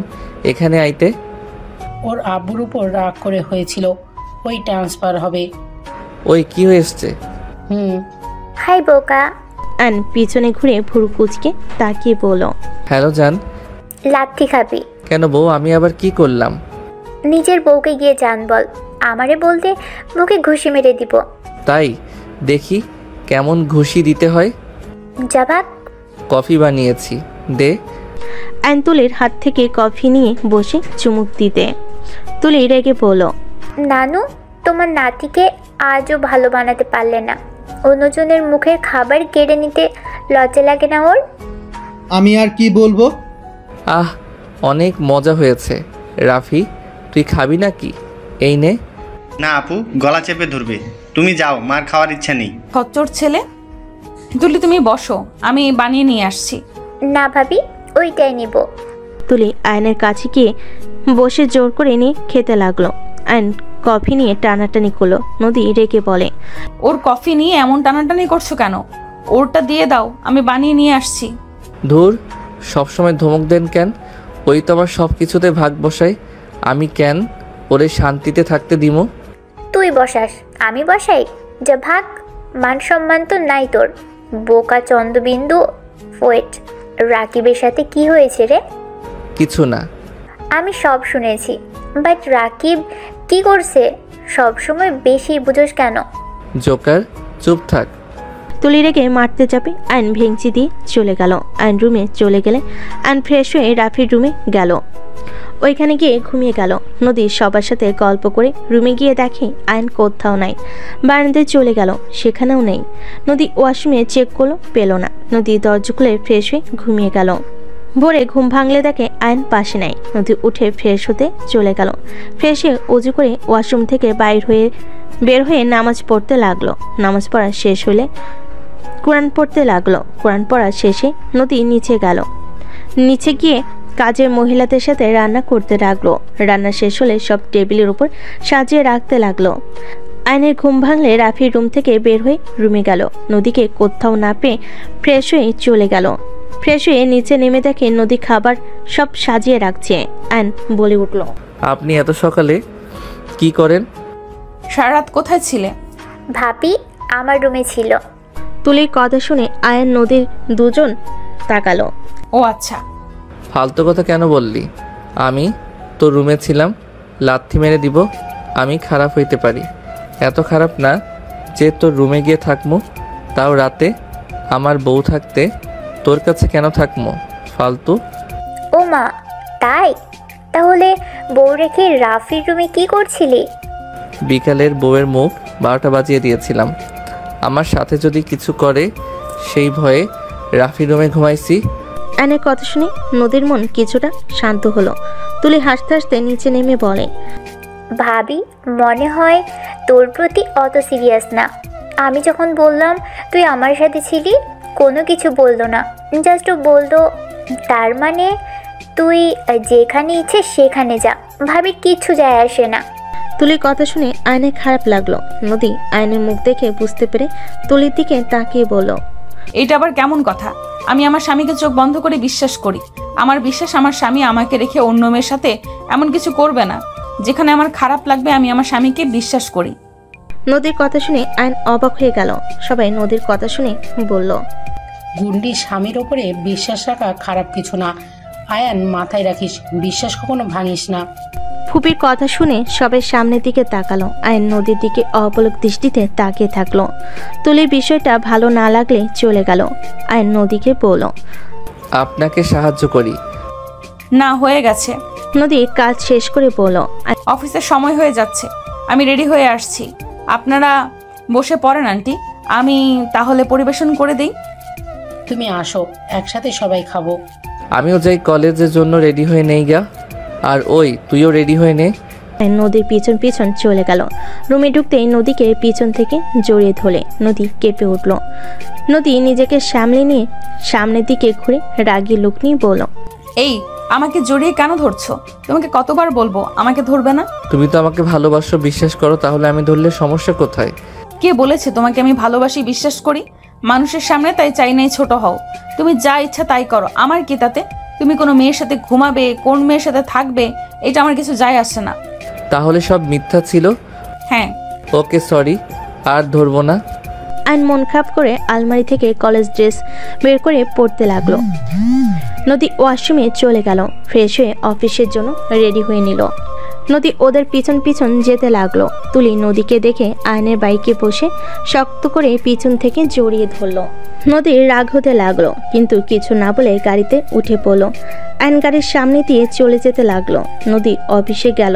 এখানে আইতে? ওর আব্বুর উপর রাগ করে হয়েছিল, ওই ট্রান্সফার হবে। ওই কি হয়েছে? হাই বোকা। আয়ন পিছনে ঘুরে ভুরু কুচকে তাকিয়ে বলল, হ্যালো জান। লাথি খাবি? কেন বউ, আমি আবার কি করলাম? নিজের বউকে গিয়ে জান বল, আমারে বলতে মুখে ঘুষি মেরে দিব। তাই দেখি কেমন ঘুষি দিতে হয়। জবাব? কফি বানিয়েছি, দে। আয়ন তুলির হাত থেকে কফি নিয়ে বসে চুমুক দিতে। তুলি রেগে বলল, নানু তোমার নাতিকে আজও ভালো বানাতে পারলে না। অন্যজনের মুখের খাবার কেড়ে নিতে লজ্জা লাগে না ওর? আমি আর কি বলবো? আহ, অনেক মজা হয়েছে। রাফি, তুই খাবি নাকি? এই নে। না আপু, গলা চেপে ধরবে। তুমি যাও, মার খাওয়ার ইচ্ছা নেই। খচ্চর ছেলে। তুলি তুমি বসো, আমি বানিয়ে নিয়ে আসছি। না ভাবি, ওইটাই নিব। তুলি আয়নের কাছে গিয়ে বসে জোর করে নিয়ে খেতে লাগলো। আয়ন কফি নিয়ে টানাটানি করলো। নদী রেগে বলে, ওর কফি নিয়ে এমন টানাটানি করছো কেন? ওরটা দিয়ে দাও, আমি বানিয়ে নিয়ে আসছি। ধুর, সবসময় ধমক দেন কেন? ওই তো আমার সব কিছুতে ভাগ বসাই। আমি কেন ওরে শান্তিতে থাকতে দিমো? তুই বসাস, আমি বসাই? যা ভাগ, মান সম্মান তো নাই তোর। বোকা চন্দ্রবিন্দু। ওয়েট, রাকিবের সাথে কি হয়েছে রে? কিছু না। আমি সব শুনেছি, বাট রাকিব কি করছে? সব সময় বেশি বুঝোস কেন? জোকার, চুপ থাক। তুলি রেগে মারতে যাবে, আয়ন ভেঙচি দিয়ে চলে গেল। আয়ন রুমে চলে গেলে আয়ন ফ্রেশ হয়ে রাফির রুমে গেল। ওইখানে গিয়ে ঘুমিয়ে গেল। নদী সবার সাথে গল্প করে রুমে গিয়ে দেখে আয়ন কোথাও নাই। বারান্দায় চলে গেল, সেখানেও নেই। নদী ওয়াশরুমে চেক করলো, পেল না। নদী দরজা খুলে ফ্রেশ হয়ে ঘুমিয়ে গেল। ভোরে ঘুম ভাঙলে দেখে আয়ন পাশে নাই। নদী উঠে ফ্রেশ হতে চলে গেল। ফ্রেশ হয়ে অজু করে ওয়াশরুম থেকে বের হয়ে নামাজ পড়তে লাগলো। নামাজ পড়া শেষ হলে কোরআন পড়তে লাগলো। কোরআন পড়া শেষে নদী নিচে গেল। নিচে গিয়ে কাজের মহিলাদের সাথে রান্না করতে লাগলো। রান্না শেষ হলে সব টেবিলের উপর সাজিয়ে রাখতে লাগলো। আয়নের ঘুম ভাঙলে রাফির রুম থেকে বের হয়ে রুমে গেল। নদীকে কোথাও না পেয়ে ফ্রেশ হয়ে চলে গেল। ফ্রেশ হয়ে নিচে নেমে দেখে নদী খাবার সব সাজিয়ে রাখছে। আয়ন বলে উঠল, আপনি এত সকালে কি করেন? সারা রাত কোথায় ছিলে? ভাবি আমার রুমে ছিল। তুলির কথা শুনে আয়ন নদীর দুজন তাকালো। ও আচ্ছা। ফালতু কথা কেন বললি? আমি তোর রুমে ছিলাম, লাথি মেরে দিব। আমি খারাপ হইতে পারি, এত খারাপ না যে তোর রুমে গিয়ে থাকমু, তাও রাতে। আমার বউ থাকতে তোর কাছে কেন থাকমু? ফালতু। ও মা, তাই? তাহলে বউ রেখে রাফির রুমে কি করছিলি? বিকালের বউয়ের মুখ 12টা বাজিয়ে দিয়েছিলাম। আমার সাথে যদি কিছু করে সেই ভয়ে রাফি রুমে ঘুমাইছি। আয়নের কথা শুনে নদীর মন কিছুটা শান্ত হলো। তুলি হাসতে হাসতে নিচে নেমে বলে, ভাবি মনে হয় তোর প্রতি অত সিরিয়াস না। আমি যখন বললাম তুই আমার সাথে ছিলি, কোনো কিছু বললো না, জাস্ট বললো তার মানে তুই যেখানে ইচ্ছে সেখানে যা, ভাবির কিচ্ছু যায় আসে না। তুলির কথা শুনে আয়নের খারাপ লাগলো। নদী আয়নের মুখ দেখে বুঝতে পেরে তুলির দিকে তাকিয়ে বলল, এটা আবার কেমন কথা? আমি আমার স্বামীকে চোখ বন্ধ করে বিশ্বাস করি। আমার বিশ্বাস আমার স্বামী আমাকে রেখে অন্য মেয়ের সাথে এমন কিছু করবে না। যেখানে আমার খারাপ লাগবে আমি আমার স্বামীকে বিশ্বাস করি। নদীর কথা শুনে আয়ন অবাক হয়ে গেল। সবাই নদীর কথা শুনে বলল, গুন্ডি স্বামীর ওপরে বিশ্বাস রাখা খারাপ কিছু না। আয়ান, মাথায় রাখিস, বিশ্বাস কখনো ভাঙিস না। ফুপির কথা শুনে সবাই সামনের দিকে তাকালো। আয়ন নদীর দিকে অপলক দৃষ্টিতে তাকিয়ে থাকলো। তুলির বিষয়টা ভালো না লাগলে চলে গেল। আয়ন নদীকে বলল, আপনাকে সাহায্য করি। না, হয়ে গেছে। নদী কাজ শেষ করে বলল, অফিসের সময় হয়ে যাচ্ছে, আমি রেডি হয়ে আসছি। আপনারা বসে পড়েন আন্টি, আমি তাহলে পরিবেশন করে দিই। তুমি আসো, একসাথে সবাই খাবো। আমিও যাই কলেজের জন্য রেডি হয়ে নেই গা। আর ওই তুইও রেডি হয়ে নে। নদীর পিছন পিছন চলে গেল। রুমে ঢুকতেই নদীকে পিছন থেকে জড়িয়ে ধরে নদী কেঁপে উঠল। নদী নিজেকে সামলে নিয়ে সামনের দিকে ঘুরে রাগী লুক নিয়ে বলল, এই আমাকে জড়িয়ে কেন ধরছো? তোমাকে কতবার বলবো আমাকে ধরবে না? তুমি তো আমাকে ভালোবাসো, বিশ্বাস করো, তাহলে আমি ধরলে সমস্যা কোথায়? কে বলেছে তোমাকে আমি ভালোবাসি, বিশ্বাস করি? মানুষের সামনে তাই চাই নাই ছোট হও। তুমি যা ইচ্ছা তাই করো, আমার কি তাতে? তুমি কোনো মেয়ের সাথে ঘুমাবে, কোন মেয়ের সাথে থাকবে, এটা আমার কিছু যায় আসে না। তাহলে সব মিথ্যা ছিল? হ্যাঁ। ওকে সরি, আর ধরবো না। আইন মন খারাপ করে আলমারি থেকে কলেজ ড্রেস বের করে পরতে লাগলো। নদী ওয়াশরুমে চলে গেল। ফ্রেশ হয়ে অফিসের জন্য রেডি হয়ে নিল। নদী ওদের পিছন পিছন যেতে লাগলো। তুলি নদীকে দেখে আয়নের বাইকে বসে শক্ত করে পিছন থেকে জড়িয়ে ধরলো। নদীর রাগ হতে লাগলো, কিন্তু কিছু না বলে গাড়িতে উঠে পড়লো। আয়ন গাড়ির সামনে দিয়ে চলে যেতে লাগলো। নদী অফিসে গেল।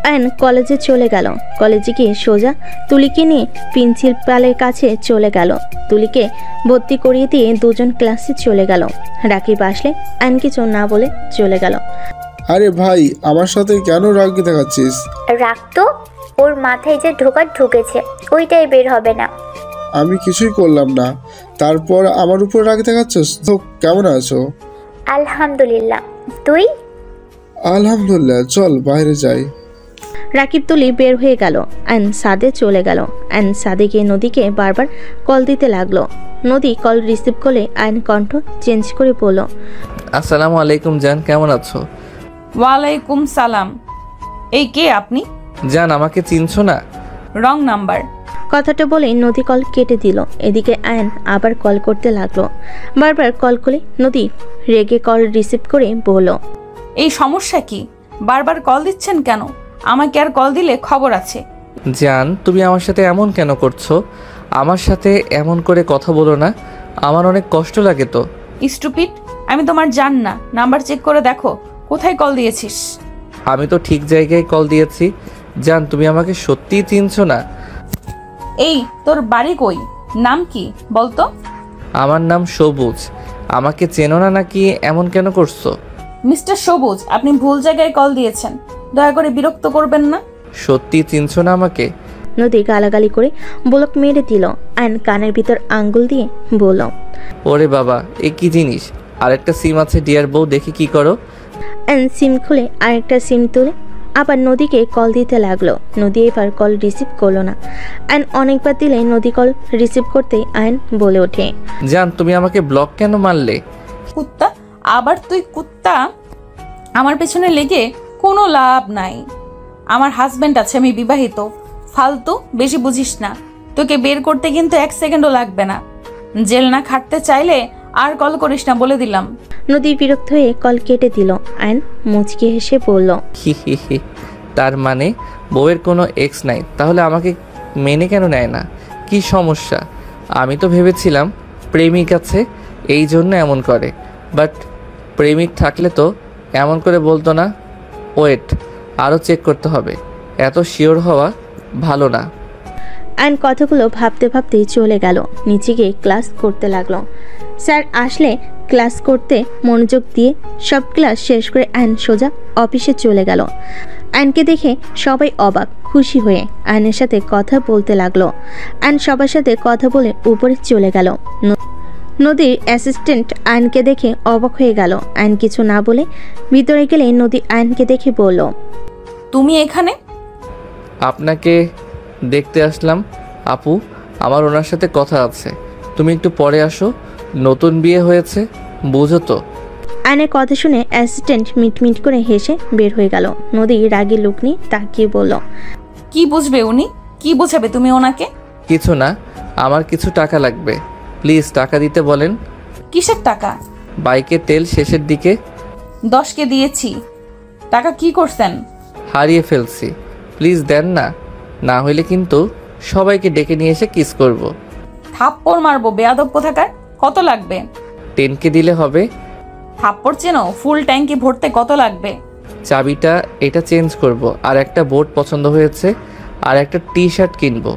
আয়ন কলেজে চলে গেল। কলেজে গিয়ে সোজা তুলিকে নিয়ে প্রিন্সিপালের কাছে চলে গেল। তুলিকে ভর্তি করিয়ে দিয়ে দুজন ক্লাসে চলে গেল। রাকিব আসলে আয়ন কিছু না বলে চলে গেল। আরে ভাই, আমার সাথে কেন রাগ দেখাচ্ছিস? রাগ তো ওর মাথায় যে ঢুকেছে, ওইটাই বের হবে না। আমি কিছুই করলাম না, তারপর আমার উপর রাগ দেখাচ্ছিস? তো কেমন আছো? আলহামদুলিল্লাহ, তুই? আলহামদুলিল্লাহ, চল বাইরে যাই। রাকিব তুলি বের হয়ে গেল। আয়ন সাদে চলে গেল। আয়ন সাদে গিয়ে নদীকে বারবার কল দিতে লাগলো। নদী কল রিসিভ করলে আয়ন কণ্ঠ চেঞ্জ করে বলল, আসসালামু আলাইকুম জান, কেমন আছো? ওয়ালাইকুম সালাম। এই কে আপনি? জান, আমাকে চিনছো না? Wrong number. কথাটা বলে নদী কল কেটে দিল। এদিকে আয়ন আবার কল করতে লাগলো। বারবার কল করে নদী রেগে কল রিসিভ করে বলল, এই সমস্যা কি? বারবার কল দিচ্ছেন কেন? আমাকে আর কল দিলে খবর আছে। জান, তুমি আমার সাথে এমন কেন করছো? আমার সাথে এমন করে কথা বলো না, আমার অনেক কষ্ট লাগে তো। স্টুপিড, আমি তোমার জান না। নাম্বার চেক করে দেখো কোথায় কল দিয়েছিস। আমি তো ঠিক জায়গায় কল দিয়েছি। জান, তুমি আমাকে সত্যিই চিনছো না? এই তোর বাড়ি কই? নাম কি বলতো? আমার নাম সবুজ। আমাকে চেনো না নাকি এমন কেন করছো? মিস্টার সবুজ, আপনি ভুল জায়গায় কল দিয়েছেন, দয়া করে বিরক্ত করবেন না। সত্যি চিনছো না আমাকে? নদী গালাগালি করে বলক মেরে দিল। আয়ন কানের ভিতর আঙ্গুল দিয়ে বলল, ওরে বাবা, এ কি জিনিস? আরেকটা সিম আছে ডিয়ার বউ, দেখি কি করো। আয়ন সিম খুলে আরেকটা সিম তুলে আবার নদীকে কল দিতে লাগলো। নদী এবার কল রিসিভ করলো না। আয়ন অনেকবার দিলে নদী কল রিসিভ করতেই আয়ন বলে ওঠে, জান, তুমি আমাকে ব্লক কেন মারলে? কুত্তা, আবার তুই কুত্তা? আমার পেছনে লেগে কোনো লাভ নাই। আমার হাজবেন্ড আছে, আমি বিবাহিত। ফালতু বেশি বুঝিস না। তোকে বের করতে কিন্তু 1 সেকেন্ডও লাগবে না। জেল না খাটতে চাইলে আর কল করিস না বলে দিলাম। নদী বিরক্ত হয়ে কল কেটে দিল। আয়ন মুচকি হেসে বলল, হি হি হি। তার মানে বউয়ের কোনো এক্স নাই, তাহলে আমাকে মেনে কেন নেয় না? কি সমস্যা? আমি তো ভেবেছিলাম প্রেমিক আছে এই জন্য এমন করে, বাট প্রেমিক থাকলে তো এমন করে বলতো না। ওয়েট, আরও চেক করতে হবে, এত শিওর হওয়া ভালো না। আয়ন কথাগুলো ভাবতে ভাবতেই চলে গেল। নিচে গিয়ে ক্লাস করতে লাগলো। স্যার আসলে ক্লাস করতে মনোযোগ দিয়ে সব ক্লাস শেষ করে আয়ন সোজা অফিসে চলে গেল। আয়নকে দেখে সবাই অবাক খুশি হয়ে আয়নের সাথে কথা বলতে লাগলো। আয়ন সবার সাথে কথা বলে উপরে চলে গেল। নদীর অ্যাসিস্ট্যান্ট আয়নকে দেখে অবাক হয়ে গেল। আয়ন কিছু না বলে ভিতরে গেলে নদী আয়নকে দেখে বলল, তুমি এখানে? আপনাকে দেখতে আসলাম আপু, আমার ওনার সাথে কথা আছে, তুমি একটু পরে আসো। নতুন বিয়ে হয়েছে, বুঝো তো। আয়নের কথা শুনে অ্যাসিস্ট্যান্ট মিটমিট করে হেসে বের হয়ে গেল। নদী রাগী লুক নিয়ে তাকিয়ে বলল, কি বুঝবে উনি? কি বোঝাবে তুমি ওনাকে? কিছু না, আমার কিছু টাকা লাগবে, প্লিজ টাকা দিতে বলেন। কিসের টাকা? বাইকে তেল শেষের দিকে। 10কে দিয়েছি। টাকা কি করছেন? হারিয়ে ফেলছি, প্লিজ দেন না, না হইলে কিন্তু সবাইকে ডেকে নিয়ে এসে কিস করব। থাপ্পড় মারবো বেয়াদব কোথাকার। কত লাগবে? 10কে দিলে হবে। থাপ্পড় চেনো? ফুল ট্যাঙ্কি ভরতে কত লাগবে? চাবিটা এটা চেঞ্জ করব, আর একটা বোর্ড পছন্দ হয়েছে, আর একটা টি শার্ট কিনবো।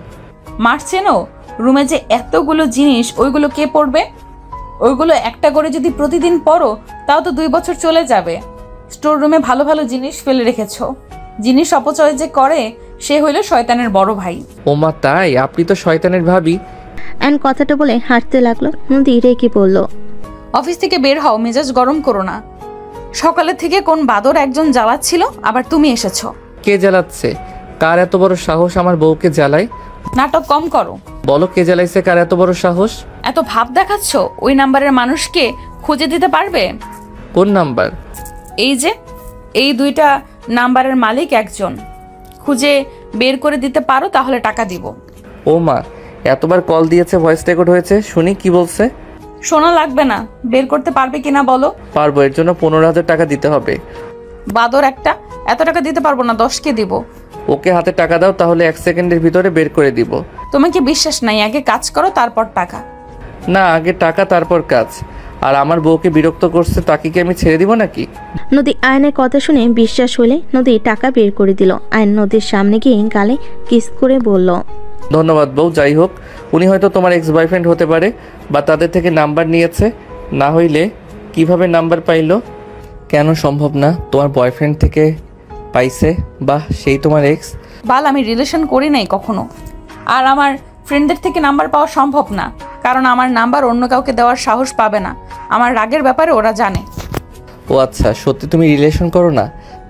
মার চেনো? রুমে যে এতগুলো জিনিস, ওইগুলো কে পরবে? ওইগুলো একটা করে যদি প্রতিদিন পরো তাও তো 2 বছর চলে যাবে। স্টোর রুমে ভালো ভালো জিনিস ফেলে রেখেছো। জিনিস অপচয় যে করে সে হইল শয়তানের বড় ভাই। ওমা তাই? আপনি তো শয়তানের ভাবি। অ্যান কথাটা বলে হাঁটতে লাগলো। নদী রেগে বলল, অফিস থেকে বের হও, মেজাজ গরম করো না। সকালে থেকে কোন বাদর একজন জ্বালাচ্ছিল, আবার তুমি এসেছো। কে জ্বালাচ্ছে? কার এত বড় সাহস আমার বউকে জ্বালায়? নাটক কম করো। বলো কে জ্বালাইছে, কার এত বড় সাহস? এত ভাব দেখাচ্ছ, ওই নাম্বারের মানুষকে খুঁজে দিতে পারবে? কোন নাম্বার? এই যে এই 2টা নাম্বারের মালিক একজন। খুঁজে বের করে দিতে পারো তাহলে টাকা দিব। ও মা, এতবার কল দিয়েছে, ভয়েস রেকর্ড হয়েছে, শুনি কি বলছে। শোনা লাগবে না, বের করতে পারবে কিনা বলো। পারবো, এর জন্য 15,000 টাকা দিতে হবে। বাদর একটা, এত টাকা দিতে পারবো না, 10কে দিব। ওকে হাতে টাকা দাও, তাহলে 1 সেকেন্ডের ভিতরে বের করে দিব। তোমাকে বিশ্বাস নাই, আগে কাজ করো তারপর টাকা। না, আগে টাকা তারপর কাজ। আর আমার বউকে বিরক্ত করছে, তাকে কি আমি ছেড়ে দিব নাকি? নদী আয়নের কথা শুনে বিশ্বাস হলে নদী টাকা বের করে দিল। আয়ন নদীর সামনে গিয়ে গালে কিস করে বলল, ধন্যবাদ বউ। যাই হোক, উনি হয়তো তোমার এক্স বয়ফ্রেন্ড হতে পারে, বা তাদের থেকে নাম্বার নিয়েছে। না হইলে কিভাবে নাম্বার পাইলো? কেন সম্ভব না? তোমার বয়ফ্রেন্ড থেকে পাইছে, বা সেই তোমার এক্স? বাল, আমি রিলেশন করি নাই কখনো। আর আমার ফ্রেন্ডদের থেকে নাম্বার পাওয়া সম্ভব না, কারণ আমার নাম্বার অন্য কাউকে দেওয়ার সাহস পাবে না। আমার রাগের ব্যাপারে ওরা জানে। ও আচ্ছা, সত্যি তুমি রিলেশন করো না?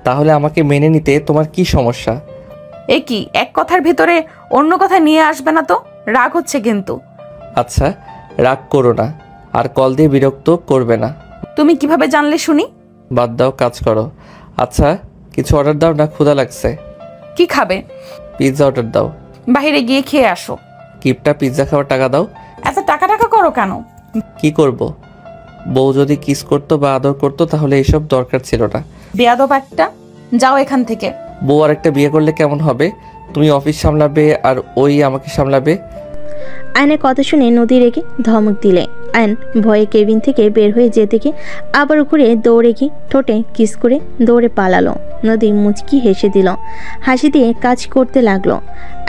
তাহলে আমাকে মেনে নিতে তোমার কি সমস্যা? এ কি, এক কথার ভিতরে অন্য কথা নিয়ে আসবে না তো? রাগ হচ্ছে কিন্তু। আচ্ছা, রাগ করো না, আর কল দিয়ে বিরক্ত করবে না। তুমি কিভাবে জানলে শুনি? বাদ দাও, কাজ করো। আচ্ছা, কিছু অর্ডার দাও না, ক্ষুধা লাগছে। কি খাবে? পিৎজা অর্ডার দাও। বাইরে গিয়ে খেয়ে আসো। কিপটা, পিৎজা খাওয়ার টাকা দাও। এত টাকা টাকা করো কেন? কি করব? বউ যদি কিস করতো বা আদর করতো তাহলে এইসব দরকার ছিল না। বেয়াদব একটা, যাও এখান থেকে। বউ আর একটা বিয়ে করলে কেমন হবে? তুমি অফিস সামলাবে আর ওই আমাকে সামলাবে। আয়নের কথা শুনে নদী রেগে ধমক দিলে। আয়ন ভয়ে কেবিন থেকে বের হয়ে যেতে গিয়ে আবার ঘুরে দৌড়ে গিয়ে ঠোঁটে কিস করে দৌড়ে পালালো। নদী মুচকি হেসে দিল, হাসি দিয়ে কাজ করতে লাগলো।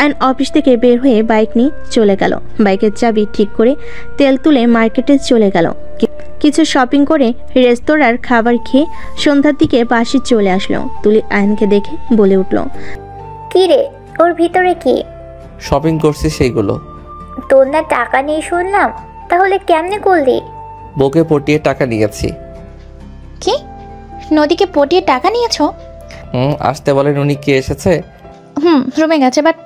আয়ন অফিস থেকে বের হয়ে বাইক নিয়ে চলে গেল। বাইকের চাবি ঠিক করে তেল তুলে মার্কেটে চলে গেল। কিছু শপিং করে রেস্তোরাঁর খাবার খেয়ে সন্ধ্যার দিকে বাসে চলে আসলো। তুলি আয়নকে দেখে বলে উঠল, কি রে, ওর ভিতরে কি? শপিং করছি সেইগুলো। তোর না টাকা নেই শুনলাম, তাহলে কেমনে করলি? বউকে পটিয়ে টাকা নিয়েছি। কি? নদীকে পটিয়ে টাকা নিয়েছো? আসতে বলেন। উনি কি এসেছে? রুমে গেছে, বাট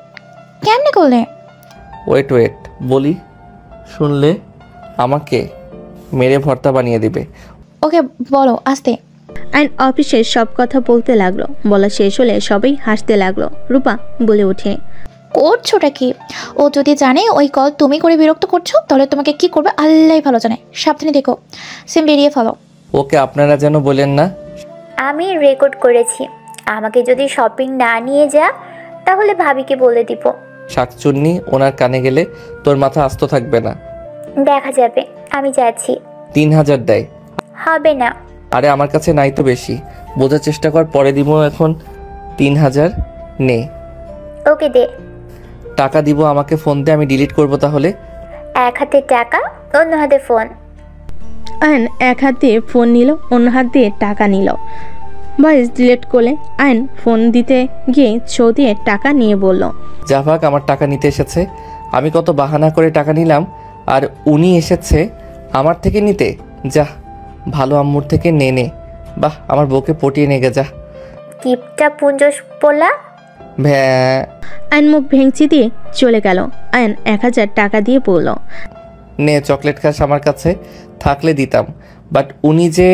কেমনে করলে? ওয়েট বলি, শুনলে আমাকে মেরে ভর্তা বানিয়ে দিবে। ওকে বলো আস্তে। আইন অফিসের সব কথা বলতে লাগলো। বলা শেষ হলে সবাই হাসতে লাগলো। রূপা বলে ওঠে, করছোটা কি? ও যদি জানে ওই কল তুমি করে বিরক্ত করছো, তাহলে তোমাকে কি করবে আল্লাহ ভালো জানে। সাবধানে দেখো, সিম বেরিয়ে ফেলো। ওকে আপনারা যেন বলেন না। আমি রেকর্ড করেছি। আমাকে যদি শপিং না নিয়ে যা তাহলে ভাবিকে বলে দিব। শাকচুন্নি ওনার কানে গেলে তোর মাথা আস্ত থাকবে না। দেখা যাবে, আমি যাচ্ছি। 3000 দেয়। হবে না। আরে আমার কাছে নাই তো বেশি, বোঝার চেষ্টা কর, পরে দিব। এখন 3000 নে। ওকে দে। টাকা দিব, আমাকে ফোন দে, আমি ডিলিট করব তাহলে। এক হাতে টাকা, অন্য হাতে ফোন। আয়ন এক হাত দিয়ে ফোন নিল, অন্য হাত দিয়ে টাকা নিল। ভয়েস ডিলিট করলে আয়ন ফোন দিতে গিয়ে ছো দিয়ে টাকা নিয়ে বলল, জাফাক আমার টাকা নিতে এসেছে। আমি কত বাহানা করে টাকা নিলাম, আর উনি এসেছে আমার থেকে নিতে। যা, ভালো আম্মুর থেকে নে। বাহ, আমার বউকে পটিয়ে নেগে যা। কিপটা পুঞ্জস পোলা। আয়ন মুখ ভেঙচি দিয়ে চলে গেল। আয়ন 1000 টাকা দিয়ে বলল, নে চকলেট খাস, আমার কাছে থাকলে দিতাম, বাট উনি যে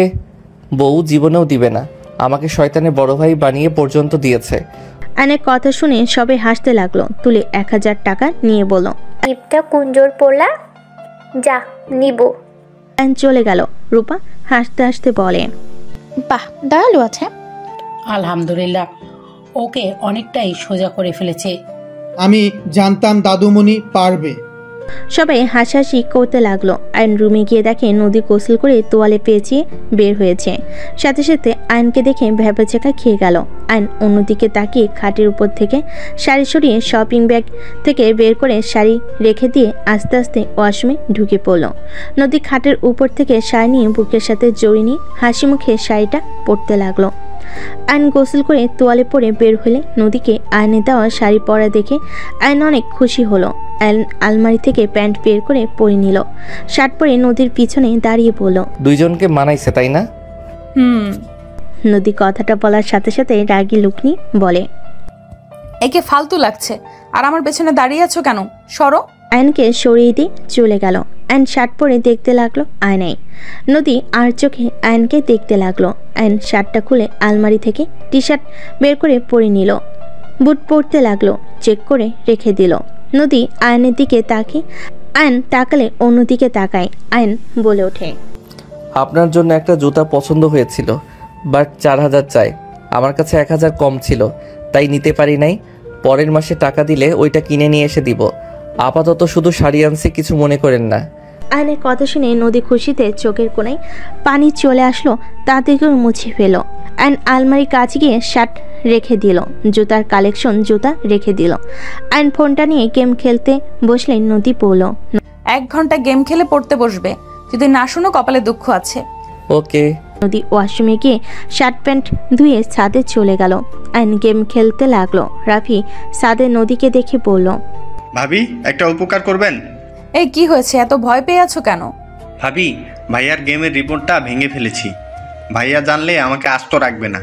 বউ জীবনেও দিবে না, আমাকে শয়তানের বড় ভাই বানিয়ে পর্যন্ত দিয়েছে। আয়নের কথা শুনে সবাই হাসতে লাগলো। তুলে 1000 টাকা নিয়ে বলল, কিপটা কুঞ্জর পোলা, যা নিব। আয়ন চলে গেল। রূপা হাসতে হাসতে বলে, বাহ, দয়ালু আছে। আলহামদুলিল্লাহ, ওকে অনেকটাই সোজা করে ফেলেছে। আমি জানতাম দাদুমণি পারবে। সবাই হাসাহাসি করতে লাগলো। আয়ন রুমে গিয়ে দেখে নদী গোসল করে তোয়ালে পেঁচিয়ে বের হয়েছে। সাথে সাথে আয়নকে দেখে ভ্যাবাচেকা খেয়ে গেল। আয়ন অন্যদিকে তাকিয়ে খাটের উপর থেকে শাড়ি সরিয়ে শপিং ব্যাগ থেকে বের করে শাড়ি রেখে দিয়ে আস্তে আস্তে ওয়াশরুমে ঢুকে পড়ল। নদী খাটের উপর থেকে শাড়ি নিয়ে বুকের সাথে জড়িয়ে নিয়ে হাসি মুখে শাড়িটা পরতে লাগলো। আয়ন গোসল করে তোয়ালে পরে বের হলে নদীকে আয়নে দেওয়া শাড়ি পরা দেখে আয়ন অনেক খুশি হলো। আয়ন আলমারি থেকে প্যান্ট বের করে পরে নিল। শার্ট পরে নদীর পিছনে দাঁড়িয়ে বলল, দুইজনকে মানাইছে তাই না? নদী কথাটা বলার সাথে সাথে রাগী লুক নিয়ে বলে, একে ফালতু লাগছে, আর আমার পেছনে দাঁড়িয়ে আছো কেন? সরো। আয়নকে সরিয়ে দিয়ে চলে গেল। আয়ন শার্ট পরে দেখতে লাগলো আয়নায়। নদী আর চোখে আয়নকে দেখতে লাগলো। আয়ন শার্টটা খুলে আলমারি থেকে টি শার্ট বের করে পরে নিল। বুট পরতে লাগলো, চেক করে রেখে দিল। নদী আয়নের দিকে তাকিয়ে আয়ন তাকালে অন্যদিকে তাকায়। আয়ন বলে ওঠে, আপনার জন্য একটা জুতা পছন্দ হয়েছিল, বাট 4000 চাই। আমার কাছে 1000 কম ছিল, তাই নিতে পারি নাই। পরের মাসে টাকা দিলে ওইটা কিনে নিয়ে এসে দিব। আপাতত শুধু শাড়ি আনছি, কিছু মনে করেন না। আয়নের কথা শুনে নদী খুশিতে চোখের কোণায় পানি চলে আসলো, তাদেরকেও মুছে ফেল। আয়ন আলমারির কাছে গিয়ে শার্ট রেখে দিল, জুতার কালেকশন জুতা রেখে দিল। আয়ন ফোনটা নিয়ে গেম খেলতে বসলে নদী বলল, 1 ঘন্টা গেম খেলে পড়তে বসবে, যদি না শুনো কপালে দুঃখ আছে। ওকে। নদী ওয়াশরুমে গিয়ে শার্ট প্যান্ট ধুয়ে ছাদে চলে গেল। আয়ন গেম খেলতে লাগলো। রাফি ছাদে নদীকে দেখে বলল, ভাবি একটা উপকার করবেন? এই কি হয়েছে, এত ভয় পেয়ে আছো কেন? ভাবি, ভাইয়ার গেমের রিপোর্টটা ভেঙে ফেলেছি। ভাইয়া জানলে আমাকে আস্ত রাখবে না।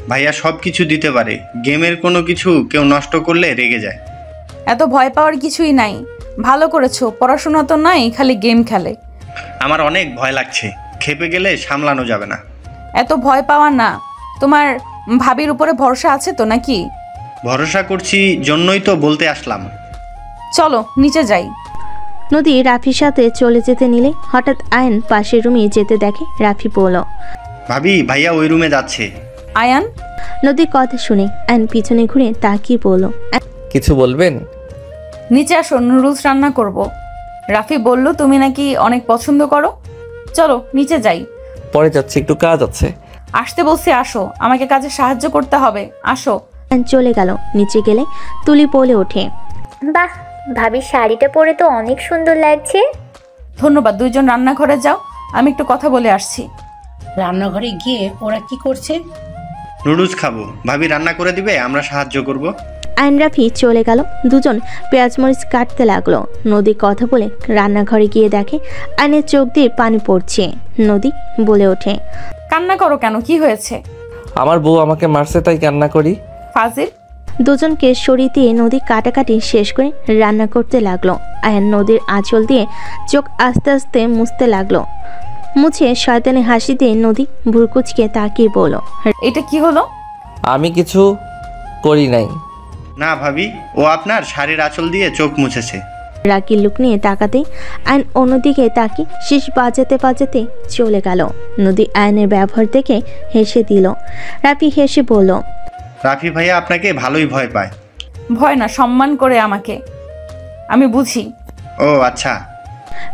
ভাইয়া সব কিছু দিতে পারে, গেমের কোনো কিছু কেউ নষ্ট করলে রেগে যায়। এত ভয় পাওয়ার কিছুই নাই, ভালো করেছো। পড়াশোনা তো নাই, খালি গেম খেলে। আমার অনেক ভয় লাগছে, খেপে গেলে সামলানো যাবে না। এত ভয় পাওয়া না। তোমার ভাবির উপরে ভরসা আছে তো নাকি? ভরসা করছি জন্যই তো বলতে আসলাম। চলো নিচে যাই। নদী রাফির সাথে চলে যেতে নিলে হঠাৎ আয়ন পাশের রুমে যেতে দেখে। রাফি বলল, ভাবি ভাইয়া ওই রুমে যাচ্ছে। আয়ান। নদীর কথা শুনে আয়ন পিছনে ঘুরে তাকিয়ে বলল, কিছু বলবেন? নিচে আসো, নুডলস রান্না করব। রাফি বলল তুমি নাকি অনেক পছন্দ করো। চলো নিচে যাই। পরে যাচ্ছি, একটু কাজ আছে। আসতে বলছি আসো, আমাকে কাজে সাহায্য করতে হবে, আসো। আয়ন চলে গেল। নিচে গেলে তুলি বলে ওঠে, বাহ, ভাবি শাড়িটা পরে তো অনেক সুন্দর লাগছে। ধন্যবাদ। দুইজন রান্নাঘরে যাও, আমি একটু কথা বলে আসছি। রান্নাঘরে গিয়ে ওরা কি করছে? নুডলস খাবো, ভাবি রান্না করে দিবে, আমরা সাহায্য করব। আয়ন রাফি চলে গেল। দুজন পেঁয়াজ মরিচ কাটতে লাগলো। নদী কথা বলে রান্নাঘরে গিয়ে দেখে আয়নের চোখ দিয়ে পানি পড়ছে। নদী বলে ওঠে, কান্না করো কেন, কি হয়েছে? আমার বউ আমাকে মারছে তাই কান্না করি। ফাজিল। দুজনকে সরিয়ে দিয়ে নদী কাটাকাটি শেষ করে রান্না করতে লাগলো। আয়ন নদীর আঁচল দিয়ে চোখ আস্তে আস্তে মুছতে লাগলো। মুছে শয়তানি হাসি দিয়ে নদী ভুরকুচকে তাকিয়ে বলল, এটা কি হলো? আমি কিছু করি নাই। না ভাবি, ও আপনার শাড়ির আঁচল দিয়ে চোখ মুছেছে। রাগি লুক নিয়ে তাকাতে আয়ন অন্যদিকে তাকি শীষ বাজাতে বাজাতে চলে গেল। নদী আয়নের ব্যবহার দেখে হেসে দিল। রাফি হেসে বলল, রাফি ভাইয়া আপনাকে ভালোই ভয় পায়। ভয় না, সম্মান করে আমাকে, আমি বুঝি। ও আচ্ছা।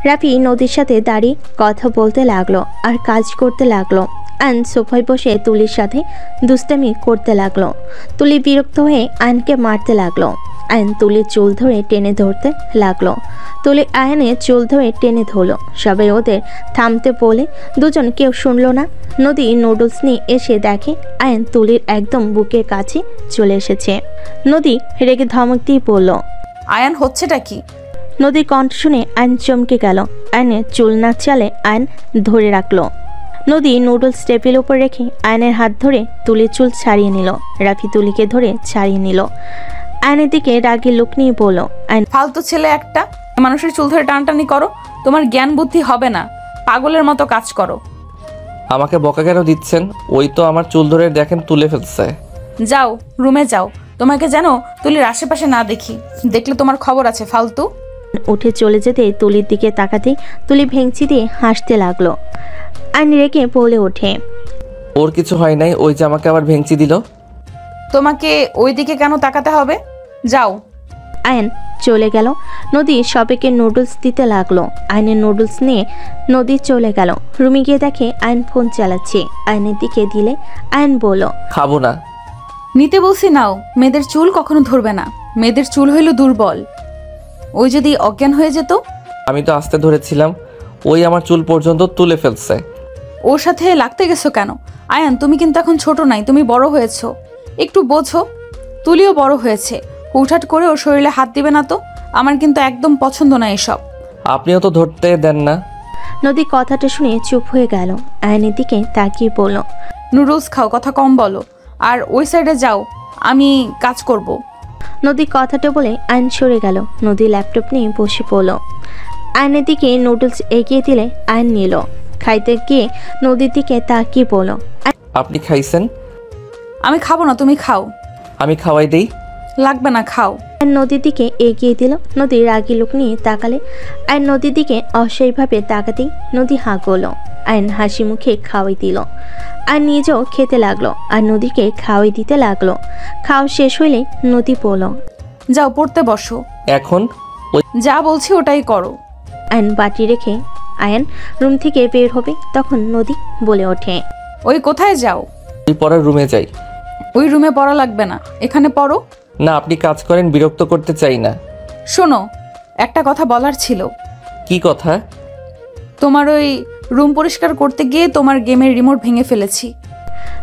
রাফি নদীর সাথে দাঁড়িয়ে কথা বলতে লাগলো আর কাজ করতে লাগলো। আয়ন সোফায় বসে তুলির সাথে দুষ্টামি করতে লাগলো। তুলি বিরক্ত হয়ে আয়নকে মারতে লাগলো। আয়ন তুলির চুল ধরে টেনে ধরতে লাগলো। তুলি আয়নের চুল ধরে টেনে ধরলো। সবাই ওদের থামতে বলে দুজন কেউ শুনলো না। নদী নুডলস নিয়ে এসে দেখে আয়ন তুলির একদম বুকের কাছে চলে এসেছে। নদী রেগে ধমক দিয়ে বলল, আয়ান হচ্ছেটা কি? নদীর কণ্ঠ শুনে আয়ন চমকে গেল। আয়নের চুল না চালে আয়ন ধরে রাখলো। নদী নুডলস টেবিল উপর রেখে আয়নের হাত ধরে তুলির চুল ছাড়িয়ে নিল। রাফি তুলিকে ধরে ছাড়িয়ে নিল। আয়নের দিকে রাগি লোক নিয়ে বলল, আয়ন ফালতু ছেলে একটা, মানুষের চুল ধরে টানটানি করো, তোমার জ্ঞান বুদ্ধি হবে না, পাগলের মতো কাজ করো। আমাকে বকা কেন দিচ্ছেন? ওই তো আমার চুল ধরে দেখেন তুলে ফেলছে। যাও রুমে যাও, তোমাকে যেন তুলির আশেপাশে না দেখি, দেখলে তোমার খবর আছে। ফালতু। উঠে চলে যেতে তুলির দিকে তাকাতে তুলি ভেঙচি দিয়ে হাসতে লাগলো। আয়ন রেগে বলে ওঠে, ওর কিছু হয় নাই, ওই যে আমাকে আবার ভেঙচি দিল। তোমাকে ওই দিকে কেন তাকাতে হবে? যাও। আয়ন চলে গেল। নদী সবাইকে নুডলস দিতে লাগলো। আয়নের নুডলস নিয়ে নদী চলে গেল। রুমে গিয়ে দেখে আয়ন ফোন চালাচ্ছে। আয়নের দিকে দিলে আয়ন বলল, খাবো না। নিতে বলছি নাও। মেয়েদের চুল কখনো ধরবে না, মেয়েদের চুল হইল দুর্বল। ওই যদি অজ্ঞান হয়ে যেত? আমি তো আস্তে ধরেছিলাম, ওই আমার চুল পর্যন্ত তুলে ফেলছে। ওর সাথে লাগতে গেছো কেন? আয়ান তুমি কিন্তু এখন ছোট নাই, তুমি বড় হয়েছো, একটু বোঝো। তুলিও বড় হয়েছে, হুটহাট করে ওর শরীরে হাত দিবে না তো। আমার কিন্তু একদম পছন্দ না এসব। আপনিও তো ধরতে দেন না। নদী কথাটা শুনে চুপ হয়ে গেল। আয়নের দিকে তাকিয়ে বলল, নুডলস খাও, কথা কম বলো, আর ওই সাইডে যাও, আমি কাজ করব। নদী কথাটা বলে আয়ন সরে গেল। নদী ল্যাপটপ নিয়ে বসে পড়ল। আয়নের দিকে নুডলস এগিয়ে দিলে আয়ন নিল। খাইতে গিয়ে নদীর দিকে তাকিয়ে বলল, আপনি খাইছেন? আমি খাবো না, তুমি খাও। আমি খাওয়াই দেই। লাগবে না, খাও। আয়ন নদীর দিকে এগিয়ে দিল। নদী রাগি লোক নিয়ে তাকালে আয়ন নদীর দিকে অস্বাভাবিকভাবে তাকাতেই নদী হাঁ করল। আয়ন হাসি মুখে খাওয়াই দিল। আর নিজেও খেতে লাগলো আর নদীকে খাওয়াই দিতে লাগলো। খাওয়া শেষ হইলে নদী বলল, যাও পড়তে বসো। এখন যা বলছি ওটাই করো। আয়ন বাটি রেখে আয়ন রুম থেকে বের হবে, তখন নদী বলে ওঠে, ওই কোথায় যাও? ওই পড়ার রুমে যাই। ওই রুমে পড়া লাগবে না, এখানে পড়ো। না, আপনি কাজ করেন, বিরক্ত করতে চাই না। শোনো, একটা কথা বলার ছিল। কি কথা? তোমার ওই রুম পরিষ্কার করতে গিয়ে তোমার গেমের রিমোট ভেঙে ফেলেছি।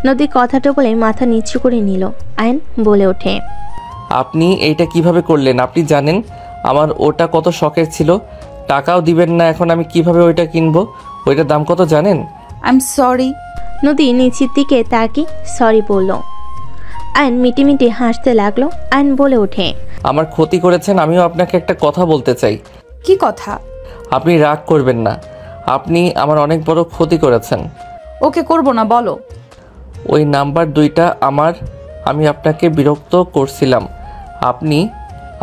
নদী কথাটা বলে মাথা নিচু করে নিল। আয়ন বলে ওঠে, আপনি এইটা কিভাবে করলেন? আপনি জানেন আমার ওটা কত শখের ছিল, টাকাও দিবেন না, এখন আমি কিভাবে ওইটা কিনবো? ওইটার দাম কত জানেন? I am sorry. নদী নিচের দিকে তাকিয়ে সরি বলল। আয়ন মিটি মিটি হাসতে লাগলো। আয়ন বলে ওঠে, আমার ক্ষতি করেছেন, আমিও আপনাকে একটা কথা বলতে চাই। কি কথা? আপনি রাগ করবেন না, আপনি আমার অনেক বড় ক্ষতি করেছেন। ওকে, করব না, বলো। ওই নাম্বার 2টা আমি আপনাকে বিরক্ত করছিলাম। আপনি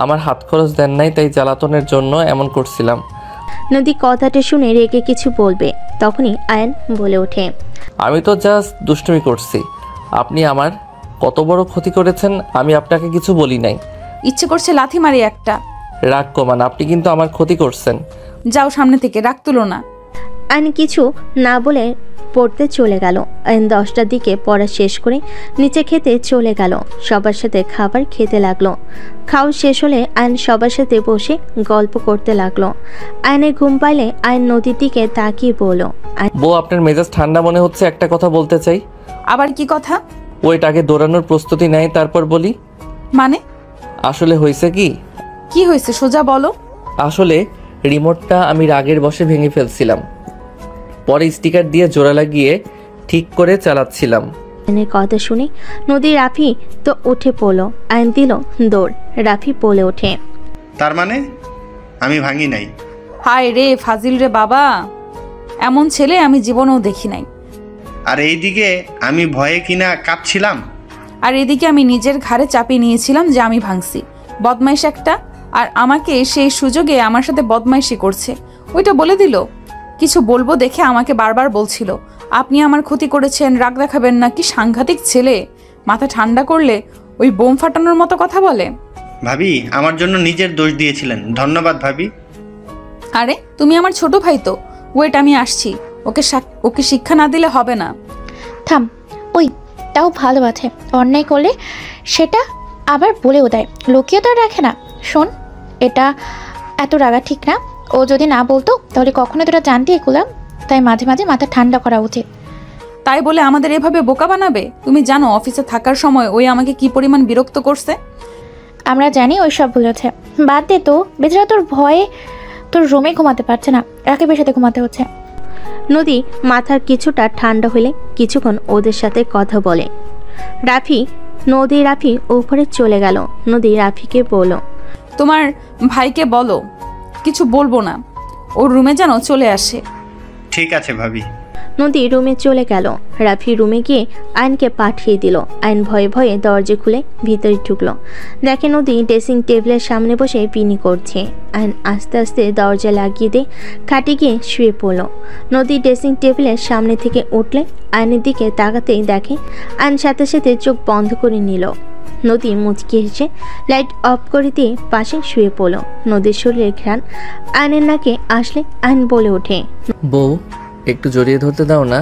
আমার হাত খরচ দেন নাই, তাই জ্বালাতনের জন্য এমন করছিলাম। নদী কথাটা শুনে রেগে কিছু বলবে, তখনই আয়ন বলে ওঠে, আমি তো জাস্ট দুষ্টুমি করছি। আপনি আমার কত বড় ক্ষতি করেছেন, আমি আপনাকে কিছু বলি নাই। ইচ্ছে করছে লাথি মারি একটা। রাগ কমান, আপনি কিন্তু আমার ক্ষতি করছেন। যাও সামনে থেকে, রাগ তুলো না। আয়ন কিছু না বলে পড়তে চলে গেল। আয়ন 10টার দিকে পড়া শেষ করে নিচে খেতে চলে গেল। সবার সাথে খাবার খেতে লাগলো। খাওয়া শেষ হলে আয়ন সবার সাথে বসে গল্প করতে লাগলো। আয়নের ঘুম পাইলে আয়ন নদীর দিকে তাকিয়ে বলল, বউ, আপনার মেজাজ ঠান্ডা মনে হচ্ছে, একটা কথা বলতে চাই। আবার কি কথা? ওইটা আগে দৌড়ানোর প্রস্তুতি নেয়, তারপর বলি। মানে? আসলে হয়েছে কি? কি হয়েছে সোজা বলো। আসলে রিমোটটা আমি রাগের বশে ভেঙে ফেলছিলাম, পরে স্টিকার দিয়ে জোড়া লাগিয়ে ঠিক করে চালাচ্ছিলাম। আয়নের কথা শুনে নদী রাফি তো উঠে পড়লো। আয়ন দিল দৌড়। রাফি বলে ওঠে, তার মানে আমি ভাঙি নাই? হায় রে ফাজিল রে বাবা, এমন ছেলে আমি জীবনেও দেখি নাই। আর এইদিকে আমি ভয়ে কিনা কাঁপছিলাম। আর এদিকে আমি নিজের ঘাড়ে চাপিয়ে নিয়েছিলাম যে আমি ভাঙছি, বদমাইশ একটা। আর আমাকে সেই সুযোগে আমার সাথে বদমাইশি করছে। ওইটা বলে দিল। কিছু বলবো দেখে আমাকে বারবার বলছিল, আপনি আমার ক্ষতি করেছেন, রাগ দেখাবেন না। কি সাংঘাতিক ছেলে, মাথা ঠান্ডা করলে ওই বোম ফাটানোর মতো কথা বলে। ভাবি আমার জন্য নিজের দোষ দিয়েছিলেন, ধন্যবাদ ভাবি। আরে তুমি আমার ছোট ভাই তো। ওয়েট, আমি আসছি। ওকে শিক্ষা না দিলে হবে না। থাম, ওই তাও ভালো আছে, অন্যায় করলে সেটা আবার বলেও দেয়, লোকেও তো রাখে না। শোন, এটা এত রাগা ঠিক না। ও যদি না বলতো তাহলে কখনো তোরা জানতে এগুলাম। তাই মাঝে মাঝে মাথা ঠান্ডা করা উচিত। তাই বলে আমাদের এভাবে বোকা বানাবে? তুমি জানো অফিসে থাকার সময় ওই আমাকে কি পরিমাণ বিরক্ত করছে। আমরা জানি ওই সব বলেছে, বাদ দে তো। বেচারা তোর ভয়ে তোর রুমে ঘুমাতে পারছে না, রাকিবের সাথে ঘুমাতে হচ্ছে। নদী মাথার কিছুটা ঠান্ডা হলে কিছুক্ষণ ওদের সাথে কথা বলে। রাফি উপরে চলে গেল। নদী রাফিকে বলল, তোমার ভাইকে বলো কিছু বলবো না, ওর রুমে যেন চলে আসে। ঠিক আছে ভাবি। নদী রুমে চলে গেল। রাফি রুমে গিয়ে আইনকে পাঠিয়ে দিল। আইন ভয়ে ভয়ে দরজা খুলে ভিতরে ঢুকলো। দেখে নদী ড্রেসিং টেবিলের সামনে বসে পিনি করছে। আইন আস্তে আস্তে দরজা লাগিয়ে দিয়ে খাটে গিয়ে শুয়ে পড়ল। নদী ড্রেসিং টেবিলের সামনে থেকে উঠলে আইনের দিকে তাকাতেই দেখে আইন সাথে সাথে চোখ বন্ধ করে নিল। নদী মুচকি হেসে লাইট অফ করে দিয়ে পাশে শুয়ে পড়ল। নদীর শরীরের ঘ্রাণ আইনের নাকে আসলে আইন বলে ওঠে, বউ একটু জড়িয়ে ধরতে দাও না।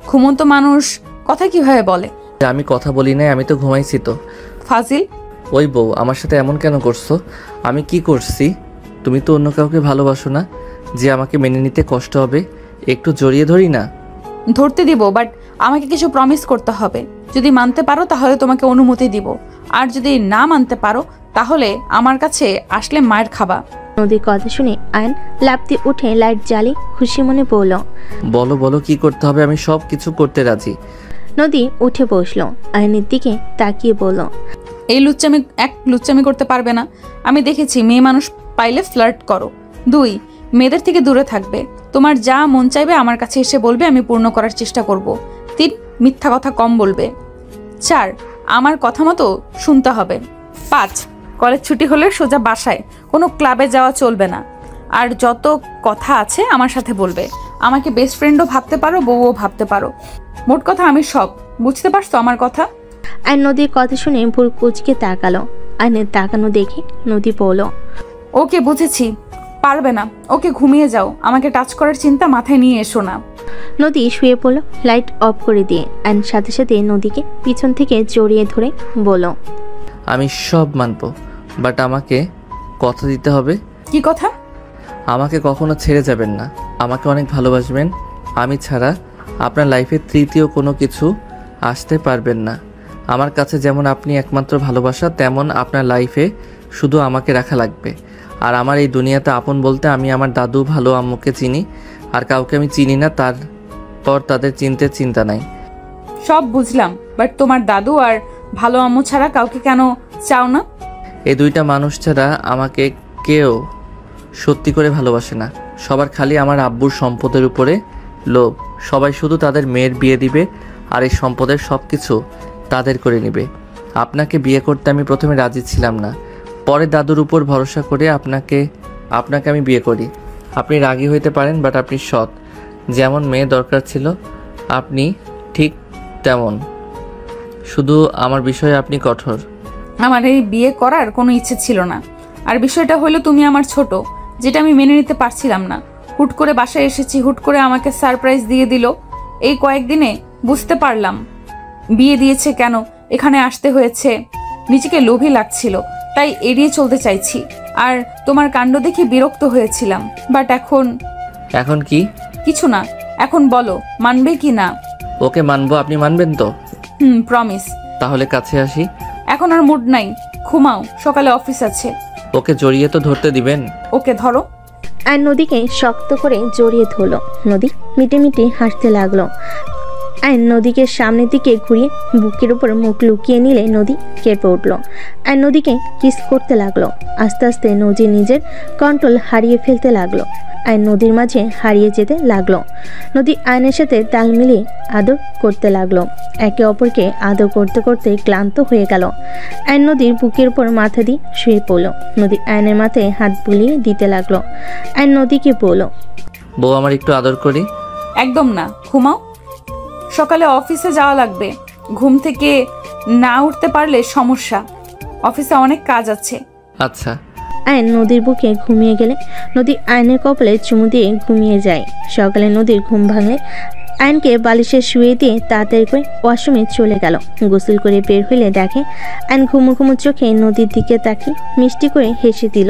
ঘুমন্ত মানুষ কথা কিভাবে বলে? আমি কথা বলি নাই, আমি তো ঘুমাইছি তো। ফাজিল। ওই বউ আমার সাথে এমন কেন করছো? আমি কি করছি? তুমি তো অন্য কাউকে ভালোবাসো না যে আমাকে মেনে নিতে কষ্ট হবে। একটু জড়িয়ে ধরি না। ধরতে দিব, বাট আমাকে কিছু প্রমিস করতে হবে। যদি মানতে পারো তাহলে তোমাকে অনুমতি দিব, আর যদি না মানতে পারো তাহলে আমার কাছে আসলে মায়ের খাবা। নদীর কথা শুনে আইন লাফতে উঠে লাইট জ্বালি খুশি মনে বলল, বলো কি করতে হবে, আমি সব কিছু করতে রাজি। নদী উঠে বসলো। আইনের দিকে তাকিয়ে বলল, এই লুচ্চামি করতে পারবে না। আমি দেখেছি মেয়ে মানুষ পাইলে ফ্লার্ট করো। 2, মেয়েদের থেকে দূরে থাকবে। তোমার যা মন চাইবে আমার কাছে এসে বলবে, আমি পূর্ণ করার চেষ্টা করব। 3, মিথ্যা কথা কম বলবে। 4, আমার কথা মতো শুনতে হবে। 5, কলেজ ছুটি হলে সোজা বাসায়, কোনো ক্লাবে যাওয়া চলবে না। আর যত কথা আছে আমার সাথে বলবে। আমাকে বেস্ট ফ্রেন্ডও ভাবতে পারো, বউও ভাবতে পারো। মোট কথা আমি সব। বুঝতে পারছো আমার কথা? আইন নদীর কথা শুনে ভুল কুচকে তাকালো। আইনের তাকানো দেখে নদী বলল, ওকে বুঝেছি, পারবে না। ওকে ঘুমিয়ে যাও, আমাকে টাচ করার চিন্তা মাথায় নিয়ে এসো না। নদী শুয়ে পড়ল লাইট অফ করে দিয়ে। আইন সাথে সাথে নদীকে পিছন থেকে জড়িয়ে ধরে বলল, আমি সব মানবো, বাট আমাকে কথা দিতে হবে। কি কথা? আমাকে কখনো ছেড়ে যাবেন না, আমাকে অনেক ভালোবাসবেন। আমি ছাড়া আপনার লাইফে তৃতীয় কোনো কিছু আসতে পারবেন না। আমার কাছে যেমন আপনি একমাত্র ভালোবাসা, তেমন আপনার লাইফে শুধু আমাকে রাখা লাগবে। আর আমার এই দুনিয়াতে আপন বলতে আমি আমার দাদু, ভালো আম্মুকে চিনি, আর কাউকে আমি চিনি না। তারপর তাদের চিন্তা নাই। সব বুঝলাম, বাট তোমার দাদু আর ভালো আম্মু ছাড়া কাউকে কেন চাও না? এই দুইটা মানুষ ছাড়া আমাকে কেউ সত্যি করে ভালোবাসে না। সবার খালি আমার আব্বুর সম্পদের উপরে লোভ। সবাই শুধু তাদের মেয়ের বিয়ে দিবে আর এই সম্পদের সব কিছু তাদের করে নেবে। আপনাকে বিয়ে করতে আমি প্রথমে রাজি ছিলাম না, পরে দাদুর উপর ভরসা করে আপনাকে আমি বিয়ে করি। আপনি রাগী হইতে পারেন, বাট আপনি সৎ। যেমন মেয়ে দরকার ছিল আপনি ঠিক তেমন, শুধু আমার বিষয়ে আপনি কঠোর। আমার এই বিয়ে করার কোনো ইচ্ছে ছিল না। আর বিষয়টা হলো তুমি আমার ছোট, যেটা আমি মেনে নিতে পারছিলাম না। হুট করে বাসায় এসেছি, হুট করে আমাকে সারপ্রাইজ দিয়ে দিল। এই কয়েকদিনে বুঝতে পারলাম বিয়ে দিয়েছে কেন, এখানে আসতে হয়েছে। নিজেকে লোভী লাগছিল, তাই এড়িয়ে চলতে চাইছি। আর তোমার কাণ্ড দেখে বিরক্ত হয়েছিলাম, বাট এখন কি? কিছু না। এখন বলো মানবে কি না? ওকে মানবো, আপনি মানবেন তো? প্রমিস। তাহলে কাছে আসি। এখন আর মুড নাই, ঘুমাও, সকালে অফিস আছে। ওকে জড়িয়ে তো ধরতে দিবেন? ওকে ধরো। আর নদীকে শক্ত করে জড়িয়ে ধরলো। নদী মিটে মিটে হাসতে লাগলো। আইন নদীকে সামনের দিকে ঘুরিয়ে বুকের উপর মুখ লুকিয়ে নিলে নদী কেঁপে উঠল। আইন নদীকে কিস করতে লাগলো। আস্তে আস্তে নদী নিজের কন্ট্রোল হারিয়ে ফেলতে লাগলো। আইন নদীর মাঝে হারিয়ে যেতে লাগলো। নদী আইনের সাথে তাল মিলিয়ে আদর করতে লাগলো। একে অপরকে আদর করতে করতে ক্লান্ত হয়ে গেল। আইন নদীর বুকের উপর মাথা দিয়ে শুয়ে পড়ল। নদী আইনের মাথায় হাত বুলিয়ে দিতে লাগলো। আইন নদীকে বলল, বউ আমার একটু আদর করি। একদম না, ঘুমাও। সকালে অফিসে যাওয়া লাগবে। ঘুম থেকে না উঠতে পারলে সমস্যা। অফিসে অনেক কাজ আছে। আচ্ছা। আইন নদীর বুকে ঘুমিয়ে গেলে নদী আইনের কপালে চুমু দিয়ে ঘুমিয়ে যায়। সকালে নদীর ঘুম ভাঙলে আইনকে বালিশে শুয়ে দিয়ে তাড়াতাড়ি করে ওয়াশরুমে চলে গেল। গোসল করে বের হইলে দেখে আইন ঘুমো ঘুমো চোখে নদীর দিকে তাকিয়ে মিষ্টি করে হেসে দিল।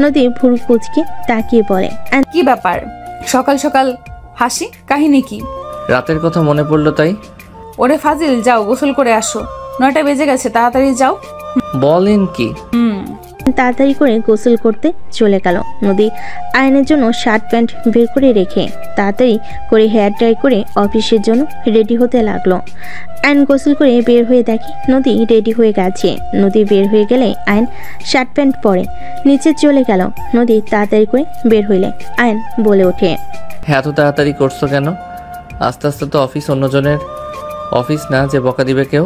নদী ভুরু কুচকে তাকিয়ে বলে, কি ব্যাপার সকাল সকাল হাসি? কাহিনী কি? রাতের কথা মনে পড়লো তাই। ওরে ফাজিল, যাও গোসল করে আসো। 9টা বেজে গেছে, তাড়াতাড়ি যাও। বলেন কি? তাড়াতাড়ি করে গোসল করতে চলে গেল। নদী আয়নের জন্য শার্ট প্যান্ট বের করে রেখে তাড়াতাড়ি করে হেয়ার ড্রাই করে অফিসের জন্য রেডি হতে লাগলো। আয়ন গোসল করে বের হয়ে দেখে নদী রেডি হয়ে গেছে। নদী বের হয়ে গেলে আয়ন শার্ট প্যান্ট পরে নিচে চলে গেল। নদী তাড়াতাড়ি করে বের হইলে আয়ন বলে ওঠে, এত তাড়াতাড়ি করছো কেন? আস্তে আস্তে তো অফিস অন্যজনের অফিস না যে বকা দিবে কেউ।